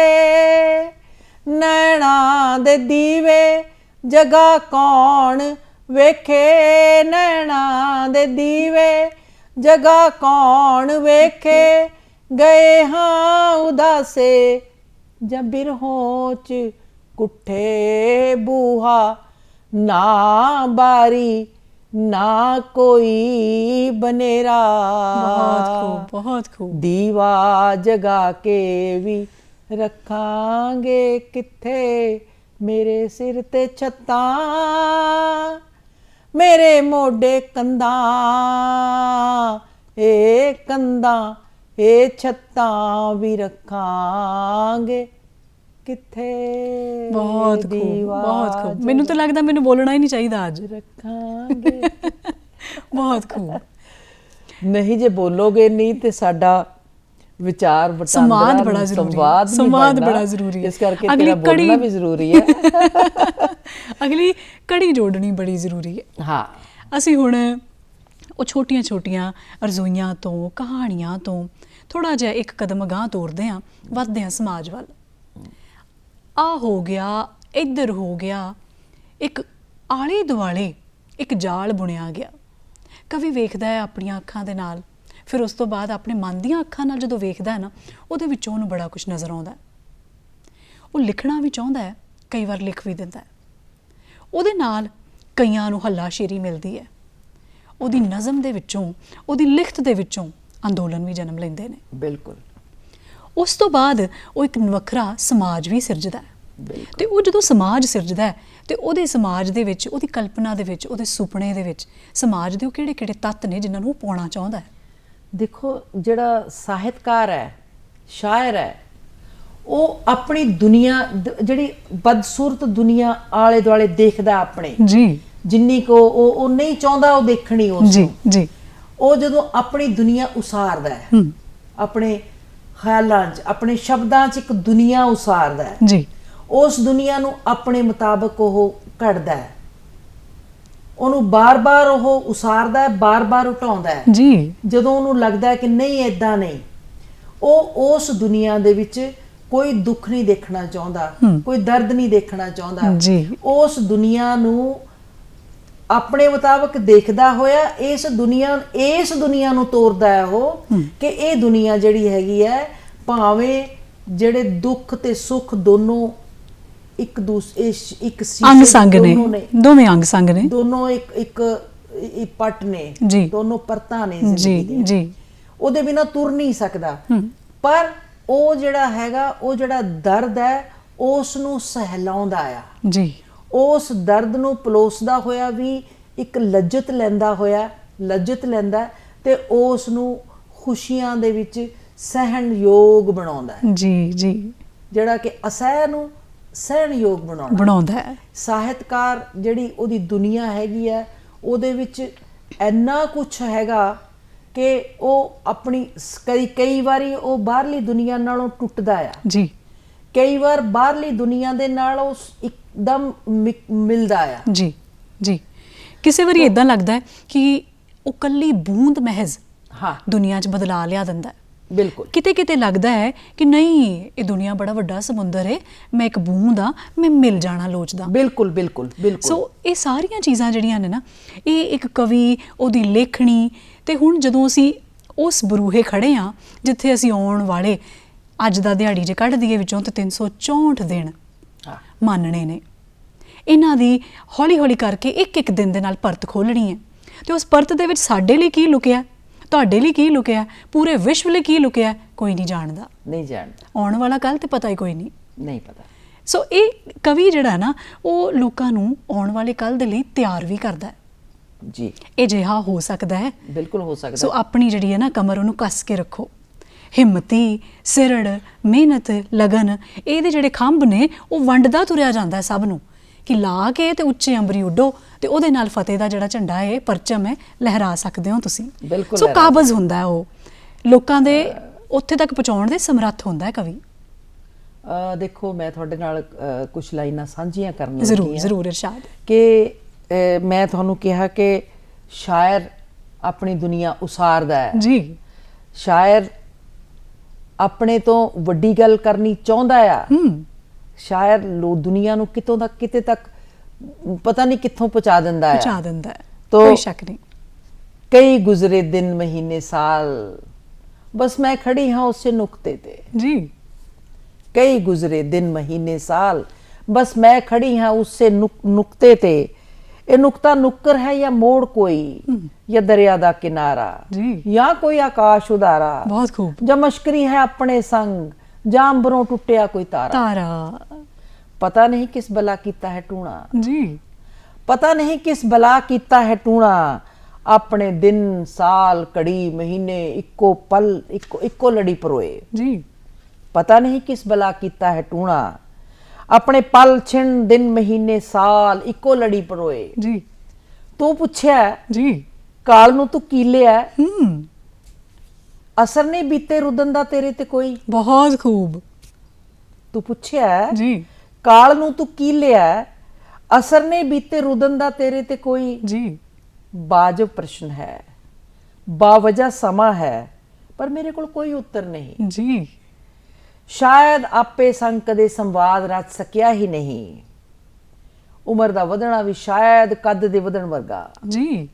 ਨੈਣਾ ਦੇ ਦੀਵੇ ਜਗਾ ਕੌਣ ਵੇਖੇ, ਨੈਣਾ ਦੇ ਦੀਵੇ ਜਗਾ ਕੌਣ ਵੇਖੇ। ਗਏ ਹਾਂ ਉਦਾਸੇ ਜਾਂ ਬਿਰਹੋਂ ਚ ਕੁੱਠੇ। ਬੂਹਾ ਨਾ ਬਾਰੀ ਨਾ ਕੋਈ ਬਨੇਰਾ, ਬਹੁਤ ਖੂਬ ਬਹੁਤ ਖੂਬ। ਦੀਵਾ ਜਗਾ ਕੇ ਵੀ ਰੱਖਾਂਗੇ ਕਿੱਥੇ। ਮੇਰੇ ਸਿਰ ਤੇ ਛੱਤਾਂ, ਮੇਰੇ ਮੋਢੇ ਕੰਧਾਂ, ਇਹ ਕੰਧਾਂ ਇਹ ਛੱਤਾਂ ਵੀ ਰੱਖਾਂਗੇ ਕਿੱਥੇ ਬਹੁਤ ਖੂਬ, ਬਹੁਤ ਖੂਬ। ਮੈਨੂੰ ਤਾਂ ਲੱਗਦਾ ਮੈਨੂੰ ਬੋਲਣਾ ਹੀ ਨਹੀਂ ਚਾਹੀਦਾ ਅੱਜ। ਰੱਖਾਂਗੇ ਬਹੁਤ ਖੂਬ। ਨਹੀਂ ਜੇ ਬੋਲੋਗੇ ਨਹੀਂ ਤੇ ਸਾਡਾ ਵਿਚਾਰ ਸੰਵਾਦ ਬੜਾ ਜ਼ਰੂਰੀ ਹੈ, ਸੰਵਾਦ ਬੜਾ ਜ਼ਰੂਰੀ ਹੈ, ਇਸ ਕਰਕੇ ਤੇਰਾ ਬੋਲਣਾ ਵੀ ਜ਼ਰੂਰੀ ਹੈ। ਅਗਲੀ ਕੜੀ ਜੋੜਨੀ ਬੜੀ ਜ਼ਰੂਰੀ ਹੈ। ਹਾਂ, ਅਸੀਂ ਹੁਣ ਉਹ ਛੋਟੀਆਂ-ਛੋਟੀਆਂ ਰਜ਼ੋਈਆਂ ਤੋਂ, ਕਹਾਣੀਆਂ ਤੋਂ ਥੋੜਾ ਜਿਹਾ ਇੱਕ ਕਦਮ ਅਗਾਂਹ ਤੋਰਦੇ ਹਾਂ, ਵੱਧਦੇ ਹਾਂ ਸਮਾਜ ਵੱਲ। ਆ ਹੋ ਗਿਆ, ਇੱਧਰ ਹੋ ਗਿਆ, ਇੱਕ ਆਲੇ ਦੁਆਲੇ ਇੱਕ ਜਾਲ ਬੁਣਿਆ ਗਿਆ। ਕਵੀ ਵੇਖਦਾ ਹੈ ਆਪਣੀਆਂ ਅੱਖਾਂ ਦੇ ਨਾਲ, ਫਿਰ ਉਸ ਤੋਂ ਬਾਅਦ ਆਪਣੇ ਮਨ ਦੀਆਂ ਅੱਖਾਂ ਨਾਲ ਜਦੋਂ ਵੇਖਦਾ ਹੈ ਨਾ, ਉਹਦੇ ਵਿੱਚੋਂ ਉਹਨੂੰ ਬੜਾ ਕੁਝ ਨਜ਼ਰ ਆਉਂਦਾ। ਉਹ ਲਿਖਣਾ ਵੀ ਚਾਹੁੰਦਾ ਹੈ, ਕਈ ਵਾਰ ਲਿਖ ਵੀ ਦਿੰਦਾ ਹੈ। ਉਹਦੇ ਨਾਲ ਕਈਆਂ ਨੂੰ ਹੱਲਾਸ਼ੇਰੀ ਮਿਲਦੀ ਹੈ। ਉਹਦੀ ਨਜ਼ਮ ਦੇ ਵਿੱਚੋਂ, ਉਹਦੀ ਲਿਖਤ ਦੇ ਵਿੱਚੋਂ ਅੰਦੋਲਨ ਵੀ ਜਨਮ ਲੈਂਦੇ ਨੇ। ਬਿਲਕੁਲ। ਉਸ ਤੋਂ ਬਾਅਦ ਉਹ ਇੱਕ ਵੱਖਰਾ ਸਮਾਜ ਵੀ ਸਿਰਜਦਾ ਹੈ। ਤੇ ਉਹ ਜਦੋਂ ਸਮਾਜ ਸਿਰਜਦਾ ਹੈ ਤੇ ਉਹਦੇ ਸਮਾਜ ਦੇ ਵਿੱਚ, ਉਹਦੀ ਕਲਪਨਾ ਦੇ ਵਿੱਚ, ਉਹਦੇ ਸੁਪਨੇ ਦੇ ਵਿੱਚ ਸਮਾਜ ਦੇ ਉਹ ਕਿਹੜੇ-ਕਿਹੜੇ ਤੱਤ ਨੇ ਜਿਨ੍ਹਾਂ ਨੂੰ ਉਹ ਪਾਉਣਾ ਚਾਹੁੰਦਾ ਹੈ। ਦੇਖੋ, ਜਿਹੜਾ ਸਾਹਿਤਕਾਰ ਹੈ, ਸ਼ਾਇਰ ਹੈ, ਉਹ ਆਪਣੀ ਦੁਨੀਆ, ਜਿਹੜੀ ਬਦਸੂਰਤ ਦੁਨੀਆ ਆਲੇ ਦੁਆਲੇ ਦੇਖਦਾ ਆਪਣੇ, ਜੀ, ਜਿੰਨੀ ਕੋ ਉਹ ਨਹੀਂ ਚਾਹੁੰਦਾ ਉਹ ਦੇਖਣੀ ਉਸ ਜੀ ਜੀ। ਉਹ ਜਦੋਂ ਆਪਣੀ ਦੁਨੀਆ ਉਸਾਰਦਾ ਹੈ, ਆਪਣੇ ਖਿਆਲਾਂ 'ਚ, ਆਪਣੇ ਸ਼ਬਦਾਂ 'ਚ ਇੱਕ ਦੁਨੀਆ ਉਸਾਰਦਾ ਹੈ ਜੀ, ਉਸ ਦੁਨੀਆ ਨੂੰ ਆਪਣੇ ਮੁਤਾਬਕ ਉਹ ਘੜਦਾ ਹੈ, ਉਹਨੂੰ ਬਾਰ-ਬਾਰ ਉਹ ਉਸਾਰਦਾ ਹੈ, ਬਾਰ-ਬਾਰ ਉਠਾਉਂਦਾ ਹੈ ਜੀ। ਜਦੋਂ ਉਹਨੂੰ ਲੱਗਦਾ ਹੈ ਕਿ ਨਹੀਂ, ਏਦਾਂ ਨਹੀਂ, ਉਹ ਉਸ ਦੁਨੀਆ ਦੇ ਵਿੱਚ ਕੋਈ ਦੁੱਖ ਨਹੀਂ ਦੇਖਣਾ ਚਾਹੁੰਦਾ, ਕੋਈ ਦਰਦ ਨਹੀਂ ਦੇਖਣਾ ਚਾਹੁੰਦਾ ਜੀ। ਉਸ ਦੁਨੀਆ ਨੂੰ ਆਪਣੇ ਮੁਤਾਬਕ ਦੇਖਦਾ ਹੋਇਆ ਇਸ ਦੁਨੀਆ ਨੂੰ ਤੋਰਦਾ ਹੈ ਉਹ, ਕਿ ਇਹ ਦੁਨੀਆ ਜਿਹੜੀ ਹੈਗੀ ਹੈ, ਭਾਵੇਂ ਜਿਹੜੇ ਦੁੱਖ ਤੇ ਸੁੱਖ ਦੋਨੋਂ ਇੱਕ ਅੰਗ ਸੰਗ ਨੇ, ਦੋਵੇਂ ਅੰਗ ਸੰਗ ਨੇ, ਦੋਨੋਂ ਇੱਕ ਪੱਟ ਨੇ, ਦੋਨੋਂ ਪਰਤਾਂ ਨੇ ਜ਼ਿੰਦਗੀ ਦੀਆਂ। ਜੀ, ਉਹਦੇ ਬਿਨਾਂ ਤੁਰ ਨਹੀਂ ਸਕਦਾ। ਪਰ ਉਹ ਜਿਹੜਾ ਹੈਗਾ, ਉਹ ਜਿਹੜਾ ਦਰਦ ਹੈ, ਉਸ ਨੂੰ ਸਹਿਲਾਉਂਦਾ ਆ ਜੀ। ਉਸ ਦਰਦ ਨੂੰ ਪਲੋਸਦਾ ਹੋਇਆ ਵੀ ਇੱਕ ਲੱਜਤ ਲੈਂਦਾ ਤੇ ਉਸ ਨੂੰ ਖੁਸ਼ੀਆਂ ਦੇ ਵਿੱਚ ਸਹਿਣਯੋਗ ਬਣਾਉਂਦਾ ਹੈ ਜੀ ਜੀ। ਜਿਹੜਾ ਕਿ ਅਸਹਿ ਨੂੰ ਸਹਿਣਯੋਗ ਬਣਾਉਂਦਾ ਹੈ। ਸਾਹਿਤਕਾਰ ਜਿਹੜੀ ਉਹਦੀ ਦੁਨੀਆ ਹੈਗੀ ਹੈ, ਉਹਦੇ ਵਿੱਚ ਇੰਨਾ ਕੁਛ ਹੈਗਾ ਕਿ ਉਹ ਆਪਣੀ ਕਈ ਵਾਰੀ ਉਹ ਬਾਹਰਲੀ ਦੁਨੀਆ ਨਾਲੋਂ ਟੁੱਟਦਾ ਆ ਜੀ। ਕਈ ਵਾਰ ਬਾਹਰਲੀ ਦੁਨੀਆ ਦੇ ਨਾਲ ਉਹ ਇੱਕਦਮ ਮਿਲਦਾ ਆ ਜੀ ਜੀ। ਕਿਸੇ ਵਾਰੀ ਇਦਾਂ ਲੱਗਦਾ ਹੈ ਕਿ ਉਹ ਕੱਲੀ ਬੂੰਦ ਮਹਿਜ਼ ਦੁਨੀਆ 'ਚ ਬਦਲਾ ਲਿਆ ਦਿੰਦਾ। ਬਿਲਕੁਲ। ਕਿਤੇ ਕਿਤੇ ਲੱਗਦਾ ਹੈ ਕਿ ਨਹੀਂ, ਇਹ ਦੁਨੀਆ ਬੜਾ ਵੱਡਾ ਸਮੁੰਦਰ ਹੈ, ਮੈਂ ਇੱਕ ਬੂੰਦ ਆ, ਮੈਂ ਮਿਲ ਜਾਣਾ ਲੋਚਦਾ। ਬਿਲਕੁਲ ਬਿਲਕੁਲ ਬਿਲਕੁਲ। ਸੋ ਇਹ ਸਾਰੀਆਂ ਚੀਜ਼ਾਂ ਜਿਹੜੀਆਂ ਨੇ ਨਾ, ਇਹ ਇੱਕ ਕਵੀ, ਉਹਦੀ ਲੇਖਣੀ, ਤੇ ਹੁਣ ਜਦੋਂ ਅਸੀਂ ਉਸ ਬਰੂਹੇ ਖੜੇ ਹਾਂ ਜਿੱਥੇ ਅਸੀਂ ਆਉਣ ਵਾਲੇ ਅੱਜ ਦਾ ਦਿਹਾੜੀ ਜੇ ਕੱਢ ਦਈਏ ਵਿੱਚੋਂ ਤੇ 364 ਦਿਨ ਮੰਨਣੇ ਨੇ। ਇਹਨਾਂ ਦੀ ਹੌਲੀ ਹੌਲੀ ਕਰਕੇ ਇੱਕ ਇੱਕ ਦਿਨ ਦੇ ਨਾਲ ਪਰਤ ਖੋਲ੍ਹਣੀ ਹੈ। ਤੇ ਉਸ ਪਰਤ ਦੇ ਵਿੱਚ ਸਾਡੇ ਲਈ ਕੀ ਲੁਕਿਆ, ਤੁਹਾਡੇ ਲਈ ਕੀ ਲੁਕਿਆ, ਪੂਰੇ ਵਿਸ਼ਵ ਲਈ ਕੀ ਲੁਕਿਆ, ਕੋਈ ਨਹੀਂ ਜਾਣਦਾ। ਆਉਣ ਵਾਲਾ ਕੱਲ ਤੇ ਪਤਾ ਹੀ ਕੋਈ ਨਹੀਂ ਪਤਾ। ਸੋ ਇਹ ਕਵੀ ਜਿਹੜਾ ਨਾ, ਉਹ ਲੋਕਾਂ ਨੂੰ ਆਉਣ ਵਾਲੇ ਕੱਲ ਦੇ ਲਈ ਤਿਆਰ ਵੀ ਕਰਦਾ ਹੈ ਜੀ। ਇਹ ਜਿਹਾ ਹੋ ਸਕਦਾ ਹੈ, ਬਿਲਕੁਲ ਹੋ ਸਕਦਾ। ਸੋ ਆਪਣੀ ਜਿਹੜੀ ਹੈ ਨਾ ਕਮਰ, ਉਹਨੂੰ ਕੱਸ ਕੇ ਰੱਖੋ। ਹਿੰਮਤੀ, ਸਿਰੜ, ਮਿਹਨਤ, ਲਗਨ, ਇਹਦੇ ਜਿਹੜੇ ਖੰਭ ਨੇ ਉਹ ਵੰਡਦਾ ਤੁਰਿਆ ਜਾਂਦਾ ਹੈ ਸਭ ਨੂੰ, ਕਿ ਲਾ ਕੇ ਤੇ ਉੱਚੇ ਅੰਬਰੀ ਉੱਡੋ ਤੇ ਉਹਦੇ ਨਾਲ ਫਤਿਹ ਦਾ ਜਿਹੜਾ ਝੰਡਾ ਹੈ, ਪਰਚਮ ਹੈ, ਲਹਿਰਾ ਸਕਦੇ ਹੋ ਤੁਸੀਂ। ਸੋ ਕਾਬਜ਼ ਹੁੰਦਾ ਹੈ ਉਹ, ਲੋਕਾਂ ਦੇ ਉੱਥੇ ਤੱਕ ਪਹੁੰਚਾਉਣ ਦੇ ਸਮਰੱਥ ਹੁੰਦਾ ਹੈ ਕਵੀ। ਦੇਖੋ, ਮੈਂ ਤੁਹਾਡੇ ਨਾਲ ਕੁਝ ਲਾਈਨਾਂ ਸਾਂਝੀਆਂ ਕਰਨ ਲੱਗੀ ਹਾਂ। ਜ਼ਰੂਰ ਇਰਸ਼ਾਦ। ਕਿ ਮੈਂ ਤੁਹਾਨੂੰ ਕਿਹਾ ਕਿ ਸ਼ਾਇਰ ਆਪਣੀ ਦੁਨੀਆ ਉਸਾਰਦਾ ਹੈ ਜੀ। ਸ਼ਾਇਰ ਆਪਣੇ ਤੋਂ ਵੱਡੀ ਗੱਲ ਕਰਨੀ ਚਾਹੁੰਦਾ ਆ। ਸ਼ਾਇਰ ਦੁਨੀਆ ਨੂੰ ਕਿਤੋਂ ਤੱਕ, ਕਿਤੇ ਤੱਕ ਪਤਾ ਨਹੀਂ ਕਿੱਥੋਂ ਪਹੁੰਚਾ ਦਿੰਦਾ ਹੈ। ਕੋਈ ਸ਼ੱਕ ਨਹੀਂ। ਕਈ ਗੁਜ਼ਰੇ ਦਿਨ, ਮਹੀਨੇ, ਸਾਲ, ਬਸ ਮੈਂ ਖੜੀ ਹਾਂ ਉਸੇ ਨੁਕਤੇ ਤੇ ਜੀ। ਕਈ ਗੁਜ਼ਰੇ ਦਿਨ, ਮਹੀਨੇ, ਸਾਲ, ਬਸ ਮੈਂ ਖੜੀ ਹਾਂ ਉਸੇ ਨੁਕਤੇ ਤੇ। ਇਹ ਨੁਕਤਾ ਨੁੱਕਰ ਹੈ ਜਾਂ ਮੋੜ ਕੋਈ, ਜਾਂ ਦਰਿਆ ਦਾ ਕਿਨਾਰਾ ਜਾਂ ਕੋਈ ਆਕਾਸ਼ ਉਦਾਰਾ। ਬਹੁਤ ਖੂਬ। ਜਾਂ ਮਸ਼ਕਰੀ ਹੈ ਆਪਣੇ ਸੰਗ, ਜਾਂ ਅੰਬਰੋਂ ਟੁੱਟਿਆ ਕੋਈ ਤਾਰਾ। ਪਤਾ ਨਹੀਂ ਕਿਸ ਬਲਾ ਕੀਤਾ ਹੈ ਟੂਣਾ ਜੀ। ਪਤਾ ਨਹੀਂ ਕਿਸ ਬਲਾ ਕੀਤਾ ਹੈ ਟੂਣਾ। ਆਪਣੇ ਦਿਨ, ਸਾਲ, ਘੜੀ, ਮਹੀਨੇ ਇੱਕੋ ਪਲ, ਇੱਕੋ ਲੜੀ ਪਰੋਏ ਜੀ। ਪਤਾ ਨਹੀਂ ਕਿਸ ਬਲਾ ਕੀਤਾ ਹੈ ਟੂਣਾ। ਆਪਣੇ ਪਲ ਛਿਣ ਦਿਨ ਮਹੀਨੇ ਸਾਲ ਇੱਕੋ ਲੜੀ ਪਰੋਏ। ਜੀ ਤੂੰ ਪੁੱਛਿਆ ਜੀ ਕਾਲ ਨੂੰ ਤੂੰ ਕੀਲਿਆ, ਅਸਰ ਨਹੀਂ ਬੀਤੇ ਰੁਦਨ ਦਾ ਤੇਰੇ ਤੇ ਕੋਈ। ਬਹੁਤ ਖੂਬ ਤੂੰ ਪੁੱਛਿਆ ਜੀ ਕਾਲ ਨੂੰ ਤੂੰ ਕੀਲਿਆ, ਅਸਰ ਨਹੀਂ ਬੀਤੇ ਰੁਦਨ ਦਾ ਤੇਰੇ ਤੇ ਕੋਈ। ਜੀ ਵਾਜਬ ਪ੍ਰਸ਼ਨ ਹੈ, ਬਾਵਜ੍ਹਾ ਸਮਾਂ ਹੈ, ਪਰ ਮੇਰੇ ਕੋਲ ਕੋਈ ਉੱਤਰ ਨਹੀਂ। ਜੀ ਸ਼ਾਇਦ ਆਪੇ ਸੰਗ ਕਦੇ ਸੰਵਾਦ ਰਚ ਸਕਿਆ ਹੀ ਨਹੀਂ। ਉਮਰ ਦਾ ਵਧਣਾ ਵੀ ਸ਼ਾਇਦ ਕੱਦ ਦੇ ਵਧਣ ਵਰਗਾ। ਜੀ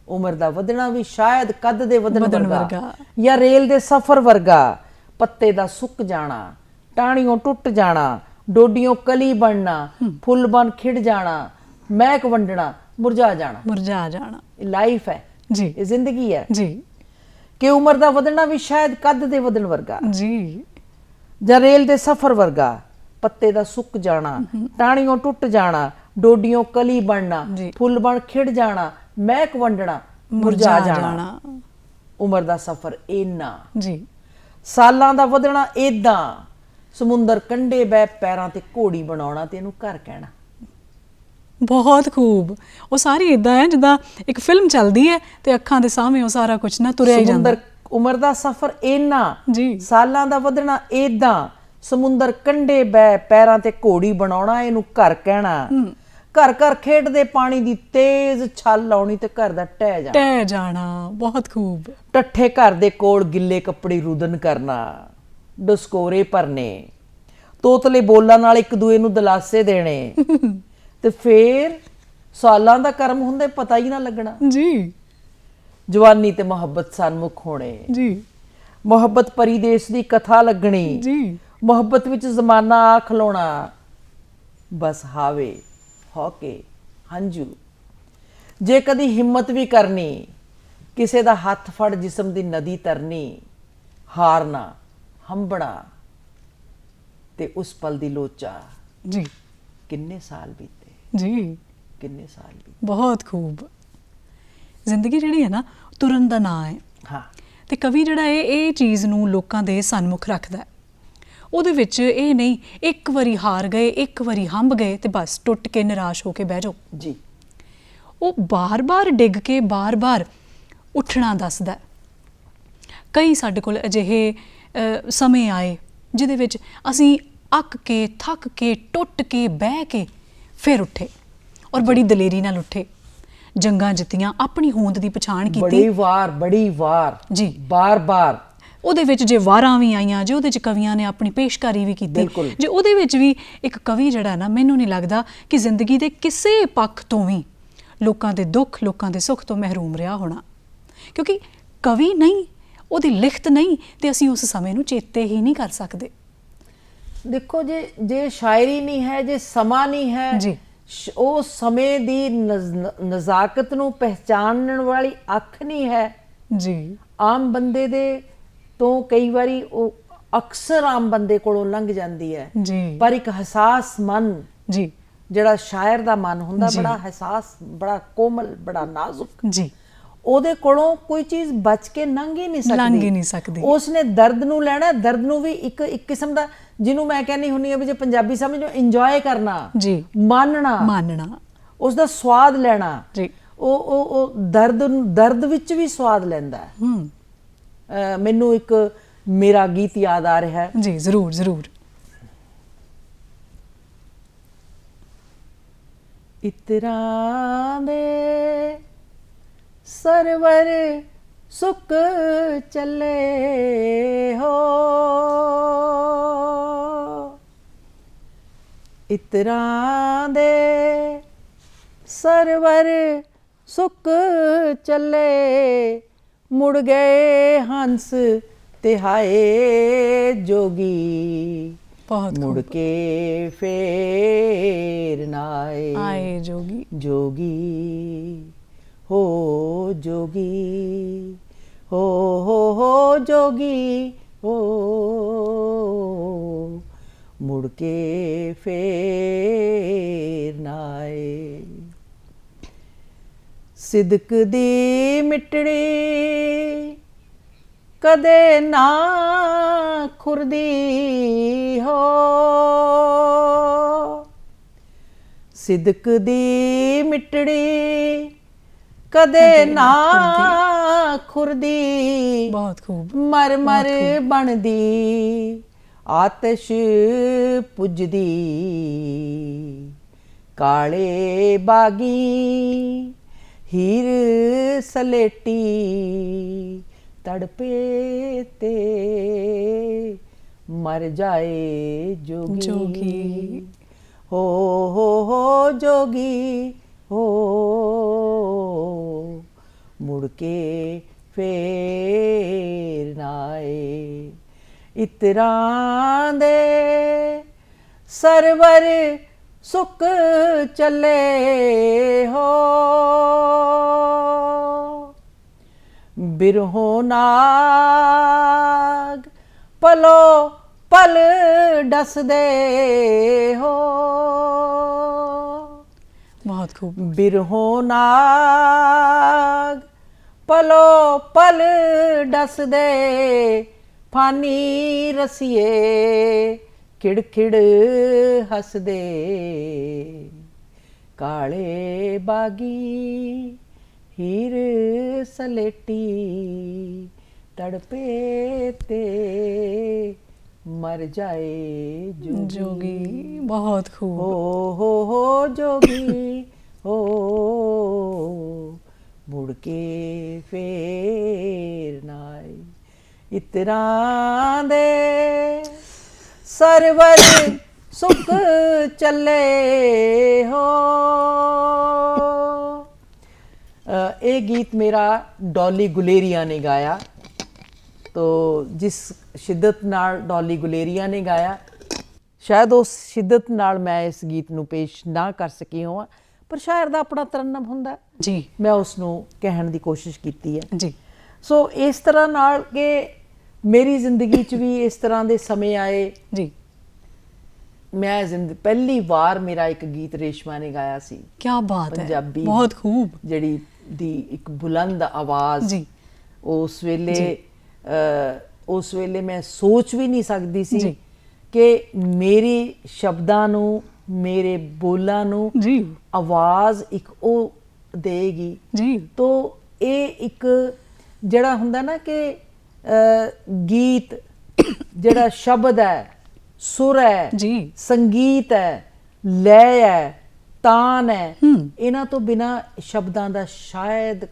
ਉਮਰ ਦਾ ਵਧਣਾ ਵੀ ਸ਼ਾਇਦ ਕੱਦ ਦੇ ਵਧਣ ਵਧਣ ਵਰਗਾ, ਵਰਗਾ। ਜਾਂ ਰੇਲ ਦੇ ਸਫ਼ਰ ਵਰਗਾ। ਪੱਤੇ ਦਾ ਸੁੱਕ ਜਾਣਾ, ਟਾਹਣੀਓਂ ਟੁੱਟ ਜਾਣਾ, ਡੋਡੀਓਂ ਕਲੀ ਬਣਨਾ, ਫੁੱਲ ਬਣ ਖਿੜ ਜਾਣਾ, ਮਹਿਕ ਵੰਡਣਾ, ਮੁਰਝਾ ਜਾਣਾ। ਮੁਰਝਾ ਜਾਣਾ। ਇਹ ਲਾਈਫ ਹੈ, ਜੀ ਇਹ ਜ਼ਿੰਦਗੀ ਹੈ ਜੀ ਕਿ ਉਮਰ ਦਾ ਵਧਣਾ ਵੀ ਸ਼ਾਇਦ ਕੱਦ ਦੇ ਵਧਣ ਵਰਗਾ, ਜੀ ਜਾਂ ਰੇਲ ਦੇ ਸਫ਼ਰ ਵਰਗਾ। ਪੱਤੇ ਦਾ ਸੁੱਕ ਜਾਣਾ, ਟਾਹਣੀਓਂ ਟੁੱਟ ਜਾਣਾ, ਡੋਡੀਓਂ ਕਲੀ ਬਣਨਾ, ਜੀ। ਫੁੱਲ ਬਣ ਖਿੜ ਜਾਣਾ, ਮਹਿਕ ਵੰਡਣਾ, ਮੁਰਝਾ ਜਾਣਾ। ਉਮਰ ਦਾ ਸਫ਼ਰ ਇੰਨਾ, ਜੀ ਸਾਲਾਂ ਦਾ ਵਧਣਾ ਏਦਾਂ। ਸਮੁੰਦਰ ਕੰਢੇ ਬਹਿ ਪੈਰਾਂ ਤੇ ਘੋੜੀ ਬਣਾਉਣਾ ਤੇ ਇਹਨੂੰ ਘਰ ਕਹਿਣਾ। ਬਹੁਤ ਖੂਬ। ਉਹ ਸਾਰੀ ਇਦਾਂ ਹੈ ਜਿੱਦਾਂ ਇੱਕ ਫਿਲਮ ਚੱਲਦੀ ਹੈ ਤੇ ਅੱਖਾਂ ਦੇ ਸਾਹਮਣੇ ਉਹ ਸਾਰਾ ਕੁਝ ਨਾ ਤੁਰਿਆ ਹੀ ਜਾਂਦਾ। ਉਮਰ ਦਾ ਸਫ਼ਰ ਇੰਨਾ, ਜੀ ਸਾਲਾਂ ਦਾ ਵਧਣਾ ਏਦਾਂ। ਸਮੁੰਦਰ ਕੰਢੇ ਬਹਿ ਪੈਰਾਂ ਤੇ ਘੋੜੀ ਬਣਾਉਣਾ, ਇਹਨੂੰ ਘਰ ਕਹਿਣਾ। ਘਰ ਘਰ ਖੇਡਦੇ ਪਾਣੀ ਦੀ ਤੇਜ਼ ਛੱਲ ਲਾਉਣੀ ਤੇ ਘਰ ਦਾ ਟਹਿ ਜਾਣਾ। ਟਹਿ ਜਾਣਾ। ਬਹੁਤ ਖੂਬ। ਟੱਠੇ ਘਰ ਦੇ ਕੋਲ ਗਿੱਲੇ ਕੱਪੜੇ ਰੁਦਨ ਕਰਨਾ, ਡਸਕੋਰੇ ਭਰਨੇ, ਤੋਤਲੇ ਬੋਲਾਂ ਨਾਲ ਇੱਕ ਦੂਏ ਨੂੰ ਦਿਲਾਸੇ ਦੇਣੇ, ਤੇ ਫੇਰ ਸਾਲਾਂ ਦਾ ਕਰਮ ਹੁੰਦੇ ਪਤਾ ਹੀ ਨਾ ਲੱਗਣਾ। ਜੀ ਜਵਾਨੀ ਤੇ ਮੁਹੱਬਤ ਸਨਮੁਖ ਹੋਣੇ, ਜੀ ਮੁਹੱਬਤ ਪਰੀਦੇਸ ਦੀ ਕਥਾ ਲੱਗਣੀ, ਜੀ ਮੁਹੱਬਤ ਵਿੱਚ ਜ਼ਮਾਨਾ ਆ ਖਲੋਣਾ। ਬਸ ਹਾਵੇ ਹੌਕੇ ਹੰਝੂ। ਜੇ ਕਦੀ ਹਿੰਮਤ ਵੀ ਕਰਨੀ, ਕਿਸੇ ਦਾ ਹੱਥ ਫੜ ਜਿਸਮ ਦੀ ਨਦੀ ਤਰਨੀ, ਹਾਰਨਾ ਹੰਬਣਾ ਤੇ ਉਸ ਪਲ ਦੀ ਲੋਚਾ। ਜੀ ਕਿੰਨੇ ਸਾਲ ਬੀਤੇ, ਜੀ ਕਿੰਨੇ ਸਾਲ ਬੀਤੇ। ਬਹੁਤ ਖੂਬ। ਜ਼ਿੰਦਗੀ ਜਿਹੜੀ ਹੈ ਨਾ ਤੁਰਨ ਦਾ ਨਾਂ ਹੈ। ਹਾਂ, ਤੇ ਕਵੀ ਜਿਹੜਾ ਇਹ ਚੀਜ਼ ਨੂੰ ਲੋਕਾਂ ਦੇ ਸਨਮੁਖ ਰੱਖਦਾ ਹੈ। ਉਹਦੇ ਵਿੱਚ ਇਹ ਨਹੀਂ ਇੱਕ ਵਾਰੀ ਹਾਰ ਗਏ, ਇੱਕ ਵਾਰੀ ਹੰਭ ਗਏ ਤੇ ਬਸ ਟੁੱਟ ਕੇ ਨਿਰਾਸ਼ ਹੋ ਕੇ ਬਹਿ ਜਾਓ। ਜੀ। ਉਹ ਬਾਰ-ਬਾਰ ਡਿੱਗ ਕੇ ਬਾਰ-ਬਾਰ ਉੱਠਣਾ ਦੱਸਦਾ। ਕਈ ਸਾਡੇ ਕੋਲ ਅਜਿਹੇ ਸਮੇਂ ਆਏ ਜਿਹਦੇ ਵਿੱਚ ਅਸੀਂ ਅੱਕ ਕੇ, ਥੱਕ ਕੇ, ਟੁੱਟ ਕੇ, ਬਹਿ ਕੇ ਫਿਰ ਉੱਠੇ ਔਰ ਬੜੀ ਦਲੇਰੀ ਨਾਲ ਉੱਠੇ। ਜੰਗਾਂ ਜਿੱਤੀਆਂ, ਆਪਣੀ ਹੋਂਦ ਦੀ ਪਛਾਣ ਕੀਤੀ। ਬੜੀ ਵਾਰ ਜੀ। ਬਾਰ-ਬਾਰ। ਉਹਦੇ ਵਿੱਚ ਜੇ ਵਾਰਾਂ ਵੀ ਆਈਆਂ, ਜੇ ਉਹਦੇ 'ਚ ਕਵੀਆਂ ਨੇ ਆਪਣੀ ਪੇਸ਼ਕਾਰੀ ਵੀ ਕੀਤੀ, ਬਿਲਕੁਲ। ਜੇ ਉਹਦੇ ਵਿੱਚ ਵੀ ਇੱਕ ਕਵੀ ਜਿਹੜਾ ਨਾ, ਮੈਨੂੰ ਨਹੀਂ ਲੱਗਦਾ ਕਿ ਜ਼ਿੰਦਗੀ ਦੇ ਕਿਸੇ ਪੱਖ ਤੋਂ ਵੀ ਲੋਕਾਂ ਦੇ ਦੁੱਖ, ਲੋਕਾਂ ਦੇ ਸੁੱਖ ਤੋਂ ਮਹਿਰੂਮ ਰਿਹਾ ਹੋਣਾ। ਕਿਉਂਕਿ ਕਵੀ ਨਹੀਂ, ਉਹਦੀ ਲਿਖਤ ਨਹੀਂ ਤੇ ਅਸੀਂ ਉਸ ਸਮੇਂ ਨੂੰ ਚੇਤੇ ਹੀ ਨਹੀਂ ਕਰ ਸਕਦੇ। ਦੇਖੋ, ਜੇ ਸ਼ਾਇਰੀ ਨਹੀਂ ਹੈ, ਜੇ ਸਮਾਂ ਨਹੀਂ ਹੈ, ਜੀ। ਉਹ ਸਮੇਂ ਦੀ ਨਜ਼ਾਕਤ ਨੂੰ ਪਹਿਚਾਨਣ ਵਾਲੀ ਅੱਖ ਨਹੀਂ ਹੈ। ਜੀ। ਆਮ ਬੰਦੇ ਦੇ ਤੋਂ ਕਈ ਵਾਰੀ ਉਹ ਅਕਸਰ ਆਮ ਬੰਦੇ ਕੋਲੋਂ ਲੰਘ ਜਾਂਦੀ ਹੈ। ਜੀ। ਪਰ ਇੱਕ ਹਸਾਸ ਮਨ, ਜੀ। ਜਿਹੜਾ ਸ਼ਾਇਰ ਦਾ ਮਨ ਹੁੰਦਾ, ਜੀ। ਬੜਾ ਹਸਾਸ, ਬੜਾ ਕੋਮਲ, ਬੜਾ ਨਾਜ਼ੁਕ, ਜੀ। ਉਹਦੇ ਕੋਲੋਂ ਕੋਈ ਚੀਜ਼ ਬਚ ਕੇ ਲੰਘ ਹੀ ਨਹੀਂ ਸਕਦੀ। ਉਸਨੇ ਦਰਦ ਨੂੰ ਲੈਣਾ, ਦਰਦ ਨੂੰ ਵੀ ਇੱਕ ਕਿਸਮ ਦਾ, ਜਿਹਨੂੰ ਮੈਂ ਕਹਿੰਦੀ ਹੁੰਦੀ ਹਾਂ ਵੀ ਜੇ ਪੰਜਾਬੀ ਸਮਝੋ, ਇੰਜੋਏ ਕਰਨਾ। ਜੀ। ਮਾਨਣਾ, ਉਸ ਦਾ ਸਵਾਦ ਲੈਣਾ। ਜੀ। ਉਹ ਦਰਦ ਵਿੱਚ ਵੀ ਸਵਾਦ ਲੈਂਦਾ ਹੈ। ਮੈਨੂੰ ਇੱਕ ਮੇਰਾ ਗੀਤ ਯਾਦ ਆ ਰਿਹਾ ਹੈ। ਜੀ, ਜ਼ਰੂਰ ਜ਼ਰੂਰ। ਇਤਰਾਂ ਦੇ ਸਰਵਰ ਸੁੱਕ ਚੱਲੇ ਹੋ, ਇਤਰਾਂ ਦੇ ਸਰਵਰ ਸੁੱਕ ਚੱਲੇ, ਮੁੜ ਗਏ ਹੰਸ ਤੇ ਹਾਏ ਜੋਗੀ, ਮੁੜ ਕੇ ਫੇਰ ਨਾ ਆਏ ਜੋਗੀ। ਜੋਗੀ ਹੋ ਜੋਗੀ, ਹੋ ਜੋਗੀ, ਹੋ ਮੁੜ ਕੇ ਫੇਰ ਨਾ ਆਏ। ਸਿਦਕ ਦੀ ਮਿੱਟੜੀ ਕਦੇ ਨਾ ਖੁਰਦੀ ਹੋ, ਸਿਦਕ ਦੀ ਮਿੱਟੜੀ ਕਦੇ ਨਾ ਖੁਰਦੀ, ਬਹੁਤ ਖੂਬ। ਮਰ ਮਰ ਬਣਦੀ ਆਤਸ਼ ਪੁੱਜਦੀ, ਕਾਲੇ ਬਾਗੀ ਹੀਰ ਸਲੇਟੀ, ਤੜਪੇ ਤੇ ਮਰ ਜਾਏ ਜੋਗੀ। ਹੋ ਜੋਗੀ ਹੋ, ਮੁੜ ਕੇ ਫੇਰ ਨਾ ਆਏ। ਇਤਰਾਂ ਦੇ ਸਰਵਰ ਸੁੱਕ ਚੱਲੇ ਹੋ, ਬਿਰਹੋਂ ਨਾਗ ਪਲੋ ਪਲ ਡਸਦੇ ਹੋ, ਬਹੁਤ ਖੂਬ। ਬਿਰਹੋਂ ਨਾਗ ਪਲੋ ਪਲ ਡਸਦੇ, ਫਾਨੀ ਰਸੀਏ ਖਿੜ ਹੱਸਦੇ, ਕਾਲੇ ਬਾਗੀ ਹੀਰ ਸਲੇਟੀ, ਤੜਪੇ ਤੇ ਮਰ ਜਾਏ ਜੋਗੀ। ਬਹੁਤ ਖੂਬ। ਹੋ ਜੋਗੀ ਹੋ, ਮੁੜ ਕੇ ਫੇਰ ਨਾ ਆਏ। ਇਤਰਾਂ ਦੇ ਸਰਵਰ ਸੁੱਕ ਚੱਲੇ ਹੋ। ਇਹ ਗੀਤ ਮੇਰਾ ਡੋਲੀ ਗੁਲੇਰੀਆ ਨੇ ਗਾਇਆ। ਤੋ ਜਿਸ ਸ਼ਿੱਦਤ ਨਾਲ ਡੋਲੀ ਗੁਲੇਰੀਆ ਨੇ ਗਾਇਆ, ਸ਼ਾਇਦ ਉਸ ਸ਼ਿੱਦਤ ਨਾਲ ਮੈਂ ਇਸ ਗੀਤ ਨੂੰ ਪੇਸ਼ ਨਾ ਕਰ ਸਕੀ ਹੋਵਾਂ, ਪਰ ਸ਼ਾਇਰ ਦਾ ਆਪਣਾ ਤਰੰਨਮ ਹੁੰਦਾ ਜੀ, ਮੈਂ ਉਸ ਨੂੰ ਕਹਿਣ ਦੀ ਕੋਸ਼ਿਸ਼ ਕੀਤੀ ਹੈ ਜੀ। ਸੋ ਇਸ ਤਰ੍ਹਾਂ ਨਾਲ ਕਿ ਮੇਰੀ ਜ਼ਿੰਦਗੀ 'ਚ ਵੀ ਇਸ ਤਰ੍ਹਾਂ ਦੇ ਸਮੇਂ ਆਏ ਜੀ। ਮੈਂ ਪਹਿਲੀ ਵਾਰ ਮੇਰਾ ਇੱਕ ਗੀਤ ਰੇਸ਼ਮਾ ਨੇ ਗਾਇਆ ਸੀ। ਕੀ ਬਾਤ ਹੈ, ਪੰਜਾਬੀ ਬਹੁਤ ਖੂਬ। ਜਿਹੜੀ ਦੀ ਇੱਕ ਬੁਲੰਦ ਆਵਾਜ਼ ਜੀ। ਉਸ ਵੇਲੇ ਮੈਂ ਸੋਚ ਵੀ ਨਹੀਂ ਸਕਦੀ ਸੀ ਜੀ। ਕਿ ਮੇਰੇ ਸ਼ਬਦਾਂ ਨੂੰ, ਮੇਰੇ ਬੋਲਾਂ ਨੂੰ ਜੀ ਆਵਾਜ਼ ਇੱਕ ਉਹ ਦੇਗੀ। ਜੀ। ਤੋ ਇਹ ਇੱਕ ਜਿਹੜਾ ਹੁੰਦਾ ਨਾ ਕਿ ਗੀਤ ਜਿਹੜਾ ਸ਼ਬਦ ਹੈ, ਸੁਰ ਹੈ ਜੀ, ਸੰਗੀਤ ਹੈ, ਲੈ ਹੈ, ਤਾਨ ਹੈ, ਇਹਨਾਂ ਤੋਂ ਬਿਨਾ ਸ਼ਬਦਾਂ ਦਾ ਸ਼ਾਇਦ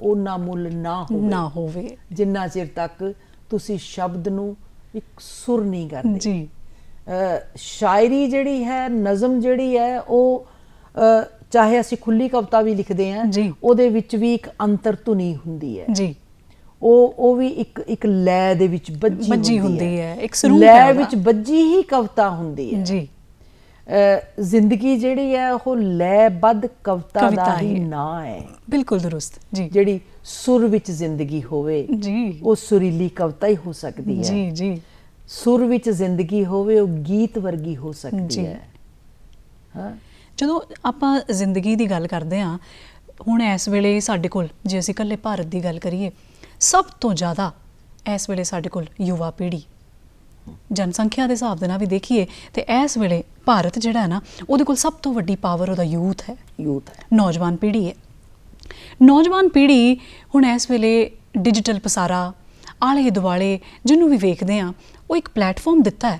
ਉਹਨਾਂ ਮੁੱਲ ਨਾ ਹੋਵੇ ਜਿੰਨਾ ਚਿਰ ਤੱਕ ਤੁਸੀਂ ਸ਼ਬਦ ਨੂੰ ਇੱਕ ਸੁਰ ਨਹੀਂ ਕਰਦੇ। ਜੀ। ਸ਼ਾਇਰੀ ਜਿਹੜੀ ਹੈ, ਨਜ਼ਮ ਜਿਹੜੀ ਹੈ, ਉਹ ਚਾਹੇ ਅਸੀਂ ਖੁੱਲੀ ਕਵਿਤਾ ਵੀ ਲਿਖਦੇ ਹਾਂ, ਉਹਦੇ ਵਿੱਚ ਵੀ ਇੱਕ ਅੰਤਰ ਧੁਨੀ ਹੁੰਦੀ ਹੈ ਜੀ। ਉਹ ਵੀ ਇੱਕ ਲੈ ਦੇ ਵਿੱਚ ਬੱਜੀ ਹੁੰਦੀ ਹੈ, ਇੱਕ ਸਰੂਪ ਲੈ ਵਿੱਚ ਬੱਜੀ ਹੀ ਕਵਿਤਾ ਹੁੰਦੀ ਹੈ। ਜੀ। ਜ਼ਿੰਦਗੀ ਜਿਹੜੀ ਹੈ ਉਹ ਲੈਬੱਧ ਕਵਿਤਾ ਦਾ ਹੀ ਨਾਂ ਹੈ। ਬਿਲਕੁਲ ਦਰੁਸਤ ਜੀ। ਜਿਹੜੀ ਸੁਰ ਵਿੱਚ ਜ਼ਿੰਦਗੀ ਹੋਵੇ ਜੀ, ਉਹ ਸੁਰੀਲੀ ਕਵਿਤਾ ਹੀ ਹੋ ਸਕਦੀ ਹੈ। ਜੀ ਜੀ। ਸੁਰ ਵਿੱਚ ਜ਼ਿੰਦਗੀ ਹੋਵੇ ਉਹ ਗੀਤ ਵਰਗੀ ਹੋ ਸਕਦੀ ਹੈ। ਹਾਂ, ਜਦੋਂ ਆਪਾਂ ਜ਼ਿੰਦਗੀ ਦੀ ਗੱਲ ਕਰਦੇ ਹਾਂ, ਹੁਣ ਇਸ ਵੇਲੇ ਸਾਡੇ ਕੋਲ, ਜੇ ਅਸੀਂ ਇਕੱਲੇ ਭਾਰਤ ਦੀ ਗੱਲ ਕਰੀਏ, ਸਭ ਤੋਂ ਜ਼ਿਆਦਾ ਇਸ ਵੇਲੇ ਸਾਡੇ ਕੋਲ ਯੁਵਾ ਪੀੜ੍ਹੀ, ਜਨਸੰਖਿਆ ਦੇ ਹਿਸਾਬ ਦੇ ਨਾਲ ਵੀ ਦੇਖੀਏ ਤੇ ਇਸ ਵੇਲੇ ਭਾਰਤ ਜਿਹੜਾ ਹੈ ਨਾ, ਉਹਦੇ ਕੋਲ ਸਭ ਤੋਂ ਵੱਡੀ ਪਾਵਰ ਉਹਦਾ ਯੂਥ ਹੈ, ਨੌਜਵਾਨ ਪੀੜ੍ਹੀ ਹੈ। ਨੌਜਵਾਨ ਪੀੜ੍ਹੀ ਹੁਣ ਇਸ ਵੇਲੇ ਡਿਜੀਟਲ ਪਸਾਰਾ, ਆਲੇ ਦੁਆਲੇ ਜਿਹਨੂੰ ਵੀ ਵੇਖਦੇ ਹਾਂ, ਉਹ ਇੱਕ ਪਲੇਟਫਾਰਮ ਦਿੱਤਾ ਹੈ,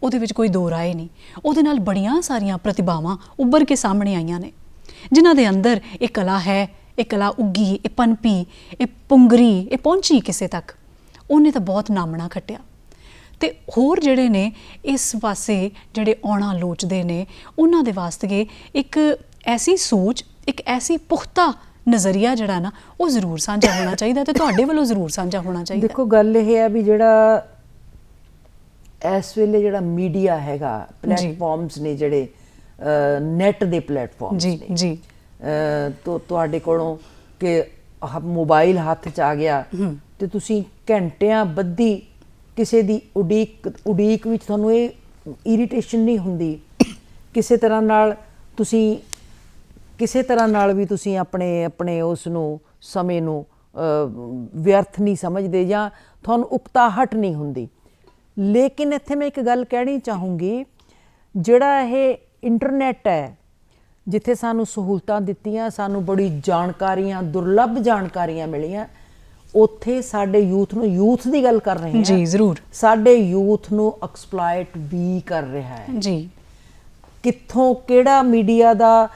ਉਹਦੇ ਵਿੱਚ ਕੋਈ ਦੋ ਰਾਏ ਨਹੀਂ। ਉਹਦੇ ਨਾਲ ਬੜੀਆਂ ਸਾਰੀਆਂ ਪ੍ਰਤਿਭਾਵਾਂ ਉੱਭਰ ਕੇ ਸਾਹਮਣੇ ਆਈਆਂ ਨੇ, ਜਿਨ੍ਹਾਂ ਦੇ ਅੰਦਰ ਇਹ ਕਲਾ ਹੈ, ਇਹ ਕਲਾ ਉੱਗੀ, ਇਹ ਪਨਪੀ, ਇਹ ਪੁੰਗਰੀ, ਇਹ ਪਹੁੰਚੀ ਕਿਸੇ ਤੱਕ, ਉਹਨੇ ਤਾਂ ਬਹੁਤ ਨਾਮਣਾ ਖੱਟਿਆ। ਤੇ ਹੋਰ ਜਿਹੜੇ ਨੇ ਇਸ ਪਾਸੇ ਜਿਹੜੇ ਆਉਣਾ ਲੋਚਦੇ ਨੇ, ਉਹਨਾਂ ਦੇ ਵਾਸਤੇ ਇੱਕ ਐਸੀ ਸੋਚ, ਇੱਕ ਐਸੀ ਪੁਖਤਾ ਨਜ਼ਰੀਆ ਜਿਹੜਾ ਨਾ, ਉਹ ਜ਼ਰੂਰ ਸਾਂਝਾ ਹੋਣਾ ਚਾਹੀਦਾ ਤੇ ਤੁਹਾਡੇ ਵੱਲੋਂ ਜ਼ਰੂਰ ਸਾਂਝਾ ਹੋਣਾ ਚਾਹੀਦਾ। ਦੇਖੋ, ਗੱਲ ਇਹ ਹੈ ਵੀ ਜਿਹੜਾ ਇਸ ਵੇਲੇ ਜਿਹੜਾ ਮੀਡੀਆ ਹੈਗਾ, ਪਲੇਟਫਾਰਮਸ ਨੇ ਜਿਹੜੇ ਨੈਟ ਦੇ ਪਲੇਟਫਾਰਮਸ ਨੇ ਜੀ, ਤੁਹਾਡੇ ਕੋਲੋਂ ਕਿ ਮੋਬਾਈਲ ਹੱਥ 'ਚ ਆ ਗਿਆ ਤੇ ਤੁਸੀਂ ਘੰਟਿਆਂ ਬੱਧੀ ਕਿਸੇ ਦੀ ਉਡੀਕ ਵਿੱਚ ਤੁਹਾਨੂੰ ਇਹ ਇਰੀਟੇਸ਼ਨ ਨਹੀਂ ਹੁੰਦੀ। ਕਿਸੇ ਤਰ੍ਹਾਂ ਨਾਲ ਵੀ ਤੁਸੀਂ ਆਪਣੇ ਉਸ ਨੂੰ, ਸਮੇਂ ਨੂੰ ਵਿਅਰਥ ਨਹੀਂ ਸਮਝਦੇ ਜਾਂ ਤੁਹਾਨੂੰ ਉਕਤਾਹਟ ਨਹੀਂ ਹੁੰਦੀ। ਲੇਕਿਨ ਇੱਥੇ ਮੈਂ ਇੱਕ ਗੱਲ ਕਹਿਣੀ ਚਾਹੂੰਗੀ, ਜਿਹੜਾ ਇਹ ਇੰਟਰਨੈਟ ਹੈ, ਜਿੱਥੇ ਸਾਨੂੰ ਸਹੂਲਤਾਂ ਦਿੱਤੀਆਂ, ਸਾਨੂੰ ਬੜੀ ਜਾਣਕਾਰੀਆਂ, ਦੁਰਲੱਭ ਜਾਣਕਾਰੀਆਂ ਮਿਲੀਆਂ, ਉੱਥੇ ਸਾਡੇ ਯੂਥ ਨੂੰ, ਯੂਥ ਦੀ ਗੱਲ ਕਰ ਰਹੇ ਹਾਂ ਜੀ ਜ਼ਰੂਰ, ਸਾਡੇ ਯੂਥ ਨੂੰ ਐਕਸਪਲੋਇਟ ਵੀ ਕਰ ਰਿਹਾ ਹੈ ਜੀ। ਕਿੱਥੋਂ ਕਿਹੜਾ ਮੀਡੀਆ ਦਾ,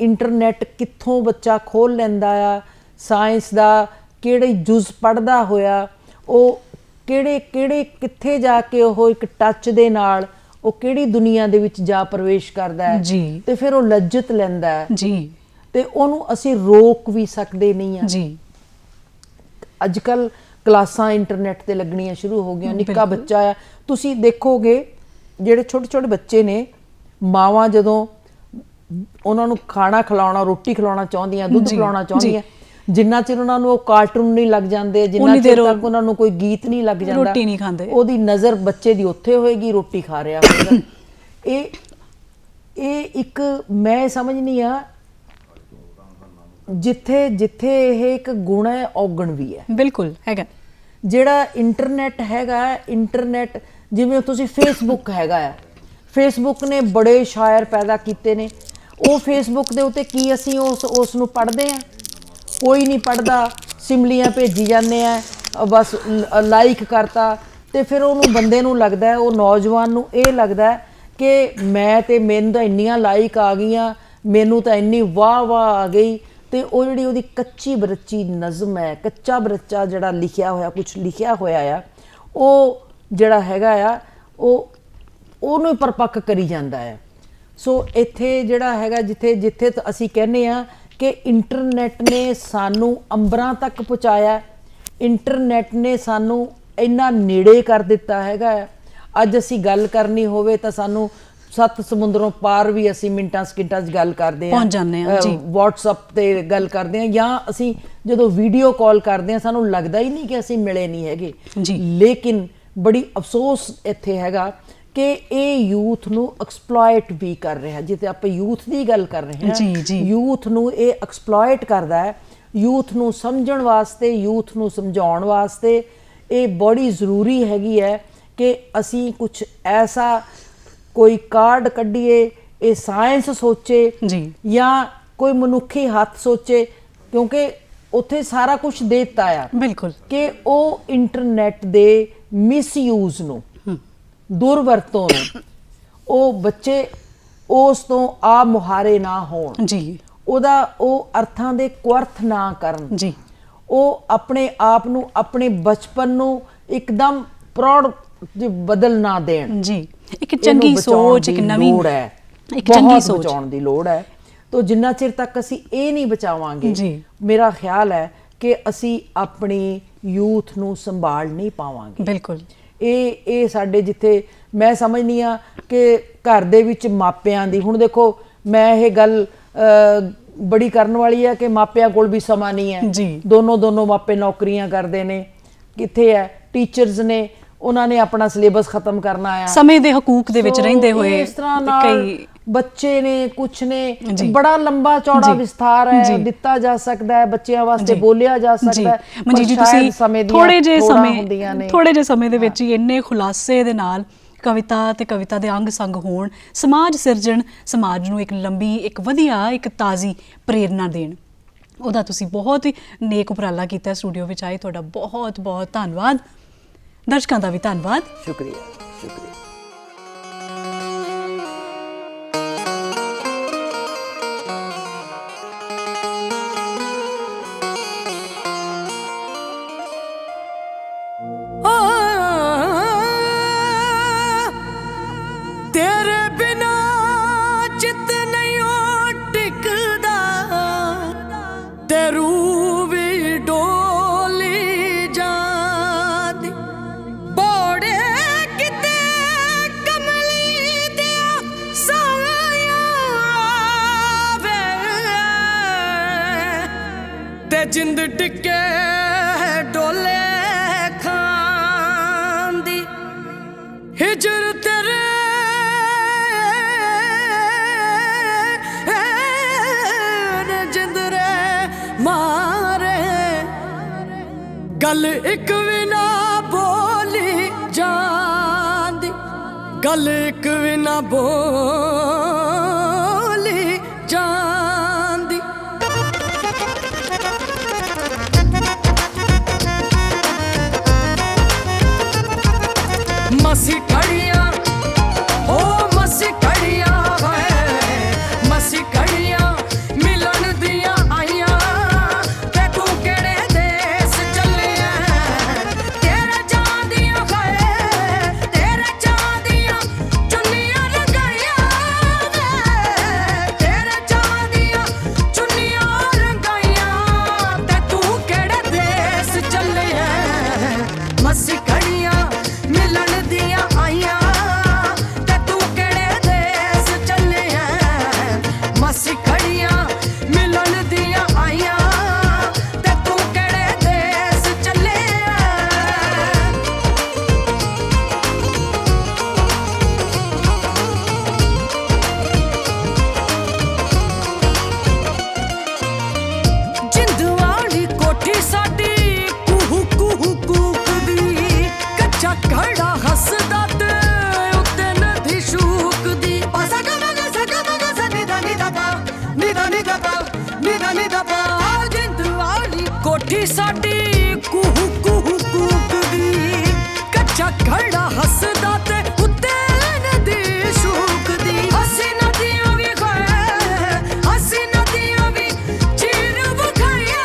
ਇੰਟਰਨੈਟ ਕਿੱਥੋਂ ਬੱਚਾ ਖੋਲ੍ਹ ਲੈਂਦਾ ਆ, ਸਾਇੰਸ ਦਾ ਕਿਹੜੇ ਜੁਜ਼ ਪੜ੍ਹਦਾ ਹੋਇਆ, ਉਹ ਕਿਹੜੇ ਕਿਹੜੇ ਕਿੱਥੇ ਜਾ ਕੇ ਉਹ ਇੱਕ ਟੱਚ ਦੇ ਨਾਲ ਉਹ ਕਿਹੜੀ ਦੁਨੀਆ ਦੇ ਵਿੱਚ ਜਾ ਪ੍ਰਵੇਸ਼ ਕਰਦਾ ਹੈ ਜੀ, ਤੇ ਫਿਰ ਉਹ ਲੱਜਤ ਲੈਂਦਾ ਹੈ ਜੀ, ਤੇ ਉਹਨੂੰ ਅਸੀਂ ਰੋਕ ਵੀ ਸਕਦੇ ਨਹੀਂ ਆ। ਜੀ, ਅੱਜ ਕੱਲ ਕਲਾਸਾਂ ਇੰਟਰਨੈਟ ਤੇ ਲੱਗਣੀਆਂ ਸ਼ੁਰੂ ਹੋ ਗਈਆਂ। ਨਿੱਕਾ ਬਿਲਕੁਲ। ਬੱਚਾ ਆ, ਤੁਸੀਂ ਦੇਖੋਗੇ ਜਿਹੜੇ ਛੋਟੇ ਛੋਟੇ ਬੱਚੇ ਨੇ, ਮਾਵਾਂ ਜਦੋਂ ਉਹਨਾਂ ਨੂੰ ਖਾਣਾ ਖਿਲਾਉਣਾ, ਰੋਟੀ ਖਿਲਾਉਣਾ ਚਾਹੁੰਦੀਆਂ, ਦੁੱਧ ਜੀ, ਪਿਲਾਉਣਾ ਜੀ। ਚਾਹੁੰਦੀਆਂ, ਜਿੰਨਾ ਚਿਰ ਉਹਨਾਂ ਨੂੰ ਉਹ ਕਾਰਟੂਨ ਨਹੀਂ ਲੱਗ ਜਾਂਦੇ, ਜਿੰਨਾ ਉਨੀ ਚਿਰ ਦੇਰ ਤੱਕ ਉਹਨਾਂ ਨੂੰ ਕੋਈ ਗੀਤ ਨਹੀਂ ਲੱਗ ਜਾਂਦਾ, ਰੋਟੀ ਨਹੀਂ ਖਾਂਦੇ। ਉਹਦੀ ਨਜ਼ਰ ਬੱਚੇ ਦੀ ਉੱਥੇ ਹੋਏਗੀ, ਰੋਟੀ ਖਾ ਰਿਹਾ ਹੋਏਗਾ। ਇਹ ਇੱਕ ਮੈਂ ਸਮਝਨੀ ਆ, ਜਿੱਥੇ ਜਿੱਥੇ ਇਹ ਇੱਕ ਗੁਣ ਹੈ, ਔਗਣ ਵੀ ਹੈ। ਬਿਲਕੁਲ ਹੈਗਾ। ਜਿਹੜਾ ਇੰਟਰਨੈਟ ਹੈਗਾ, ਇੰਟਰਨੈਟ ਜਿਵੇਂ ਤੁਸੀਂ ਫੇਸਬੁੱਕ ਹੈਗਾ ਆ, ਫੇਸਬੁੱਕ ਨੇ ਬੜੇ ਸ਼ਾਇਰ ਪੈਦਾ ਕੀਤੇ ਨੇ। ਉਹ ਫੇਸਬੁੱਕ ਦੇ ਉੱਤੇ ਕੀ ਅਸੀਂ ਉਸ ਨੂੰ ਪੜ੍ਹਦੇ ਹਾਂ? ਕੋਈ ਨਹੀਂ ਪੜ੍ਹਦਾ, ਸਿਮਲੀਆਂ ਭੇਜੀ ਜਾਂਦੇ ਆ, ਬਸ ਲਾਈਕ ਕਰਤਾ, ਤੇ ਫਿਰ ਉਹਨੂੰ ਬੰਦੇ ਨੂੰ ਲੱਗਦਾ, ਉਹ ਨੌਜਵਾਨ ਨੂੰ ਇਹ ਲੱਗਦਾ ਕਿ ਮੈਨੂੰ ਤਾਂ ਇੰਨੀਆਂ ਲਾਈਕ ਆ ਗਈਆਂ, ਮੈਨੂੰ ਤਾਂ ਇੰਨੀ ਵਾਹ ਵਾਹ ਆ ਗਈ, ਤੇ ਉਹ ਜਿਹੜੀ ਉਹਦੀ ਕੱਚੀ ਬਰੱਚੀ ਨਜ਼ਮ ਹੈ, ਕੱਚਾ ਬਰੱਚਾ ਜਿਹੜਾ ਲਿਖਿਆ ਹੋਇਆ, ਕੁਛ ਲਿਖਿਆ ਹੋਇਆ ਆ, ਉਹ ਜਿਹੜਾ ਹੈਗਾ ਆ ਉਹਨੂੰ ਪਰਪੱਕ ਕਰੀ ਜਾਂਦਾ ਹੈ। ਸੋ ਇੱਥੇ ਜਿਹੜਾ ਹੈਗਾ, ਜਿੱਥੇ ਅਸੀਂ ਕਹਿੰਦੇ ਆ ਕਿ ਇੰਟਰਨੈਟ ਨੇ ਸਾਨੂੰ ਅੰਬਰਾਂ ਤੱਕ ਪਹੁੰਚਾਇਆ, ਇੰਟਰਨੈਟ ਨੇ ਸਾਨੂੰ ਇੰਨਾ ਨੇੜੇ ਕਰ ਦਿੱਤਾ ਹੈਗਾ। ਅੱਜ ਅਸੀਂ ਗੱਲ ਕਰਨੀ ਹੋਵੇ ਤਾਂ ਸਾਨੂੰ 7 ਸਮੁੰਦਰੋਂ ਪਾਰ ਵੀ ਅਸੀਂ ਮਿੰਟਾਂ ਸਕਿੰਟਾਂ 'ਚ ਗੱਲ ਕਰਦੇ ਹਾਂ, ਪਹੁੰਚ ਜਾਂਦੇ ਹਾਂ ਜੀ। WhatsApp ਤੇ ਗੱਲ ਕਰਦੇ ਹਾਂ, ਜਾਂ ਅਸੀਂ ਜਦੋਂ ਵੀਡੀਓ ਕਾਲ ਕਰਦੇ ਹਾਂ ਸਾਨੂੰ ਲੱਗਦਾ ਹੀ ਨਹੀਂ ਕਿ ਅਸੀਂ ਮਿਲੇ ਨਹੀਂ ਹੈਗੇ ਜੀ। ਲੇਕਿਨ ਬੜੀ ਅਫਸੋਸ ਇੱਥੇ ਹੈਗਾ ਕਿ ਇਹ ਯੂਥ ਨੂੰ ਐਕਸਪਲੋਇਟ ਵੀ ਕਰ ਰਿਹਾ। ਜਿੱਥੇ ਆਪਾਂ ਯੂਥ ਦੀ ਗੱਲ ਕਰ ਰਹੇ ਹਾਂ, ਜੀ, ਜੀ। ਯੂਥ ਨੂੰ ਇਹ ਐਕਸਪਲੋਇਟ ਕਰਦਾ ਹੈ। ਯੂਥ ਨੂੰ ਸਮਝਣ ਵਾਸਤੇ, ਯੂਥ ਨੂੰ ਸਮਝਾਉਣ ਵਾਸਤੇ ਇਹ ਬੜੀ ਜ਼ਰੂਰੀ ਹੈਗੀ ਹੈ ਕਿ ਅਸੀਂ ਕੁਝ ਐਸਾ ਕੋਈ ਕਾਰਡ ਕੱਢੀਏ, ਇਹ ਸਾਇੰਸ ਸੋਚੇ ਜੀ, ਜਾਂ ਕੋਈ ਮਨੁੱਖੀ ਹੱਥ ਸੋਚੇ, ਕਿਉਂਕਿ ਉੱਥੇ ਸਾਰਾ ਕੁਝ ਦੇ ਦਿੱਤਾ ਆ ਬਿਲਕੁਲ, ਕਿ ਉਹ ਇੰਟਰਨੈਟ ਦੇ ਮਿਸਯੂਜ਼ ਨੂੰ, ਦੁਰਵਰਤੋਂ ਨੂੰ, ਉਹ ਬੱਚੇ ਉਸ ਤੋਂ ਆ ਮੁਹਾਰੇ ਨਾ ਹੋਣ, ਜੀ, ਉਹ ਅਰਥਾਂ ਦੇ ਕੁਅਰਥ ਨਾ ਕਰਨ, ਜੀ, ਉਹ ਆਪਣੇ ਆਪ ਨੂੰ, ਆਪਣੇ ਬਚਪਨ ਨੂੰ ਇੱਕਦਮ ਪ੍ਰੌੜ ਬਦਲ ਨਾ ਦੇਣ। ਜੀ, ਇੱਕ ਚੰਗੀ ਸੋਚ, ਇੱਕ ਨਵੀਂ ਲੋੜ ਹੈ, ਇੱਕ ਚੰਗੀ ਸੋਚ ਬਚਾਉਣ ਦੀ ਲੋੜ ਹੈ। तो जिन्ना चिर तक असी ये नहीं बचावांगे, मेरा ख्याल है कि असी अपनी यूथ नूं संभाल नहीं पावांगे। बिल्कुल ਇਹ ਸਾਡੇ ਜਿੱਥੇ मैं समझनी हाँ कि घर दे विच मापियां दी, हुण देखो मैं ये गल बड़ी करन वाली है कि मापियां कोल भी समा नहीं है जी। दोनों मापे नौकरियां करते ने, किथे है टीचर्स ने, उन्होंने अपना सिलेबस खत्म करना है, समय दे हकूक दे विच रहिंदे होए इस तरह कई बच्चे ने कुछ ने बड़ा लंबा चौड़ा विस्तार है दिता जा सकता है, बच्चों वास्ते बोलिया जा सकता है। मंजीत जी तुसीं थोड़े जे समय दे विच ही इन्ने खुलासे दे नाल कविता ते कविता दे अंग संग होण, समाज सिरजण, समाज नूं एक लंबी, एक वधिया, एक ताज़ी प्रेरणा देण, ਉਹਦਾ ਤੁਸੀਂ बहुत ही नेक उपराला कीता। स्टूडियो विच आए, तुहाडा बहुत बहुत धन्नवाद। दर्शकों का भी धन्नवाद, शुक्रिया शुक्रिया। जिंद टिके डोले खान दी हिजर तेरे जिंद रे मारे, गल एक भी ना बोली जांदी, गल एक भी ना बोली जांदी। मसी कड़ियां ओ मसी कड़ियां मसी कड़ियां मिलन दियां आईयां ते तू केड़े देश चलिया तेरे चांदियां तेरे चांदियां चुन्नियां रंगाइयां तेरे चांदियां चुन्नियां रंगाइयां ते तू केड़े देश चलिया मसी कड़ियां मिलन दियां आईयां ते तू केड़े देश चलिया मसी कड़ियां मिलन दियां आईयां ते तू केड़े देश चलिया जिंद वाली कोठी साडी कूहू कूहू कूकदी कच्चा घड़ा हसदा ते उत्ते नदी शूकदी जिंद वाली कोठी साडी कूहू कूहू कूकदी कच्चा घड़ा हसदा ते उत्ते नदी शूकदी ਅਸੀਂ ਨਦੀਆਂ ਵੀ ਅਸੀਂ ਨਦੀਆਂ ਵੀ ਚੀਰ ਵਿਖਾਈਆਂ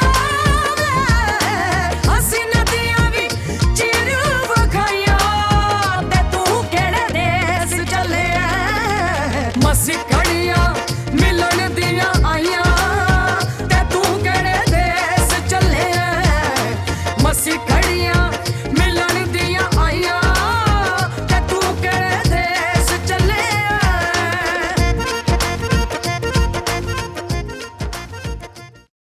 ਅਸੀਂ ਨਦੀਆਂ ਵੀ ਚੀਰ ਵਿਖਾਈਆਂ ਤੇ ਤੂੰ ਕਿਹੜੇ ਦੇਸ਼ ਚੱਲਿਆ ਮਸੀ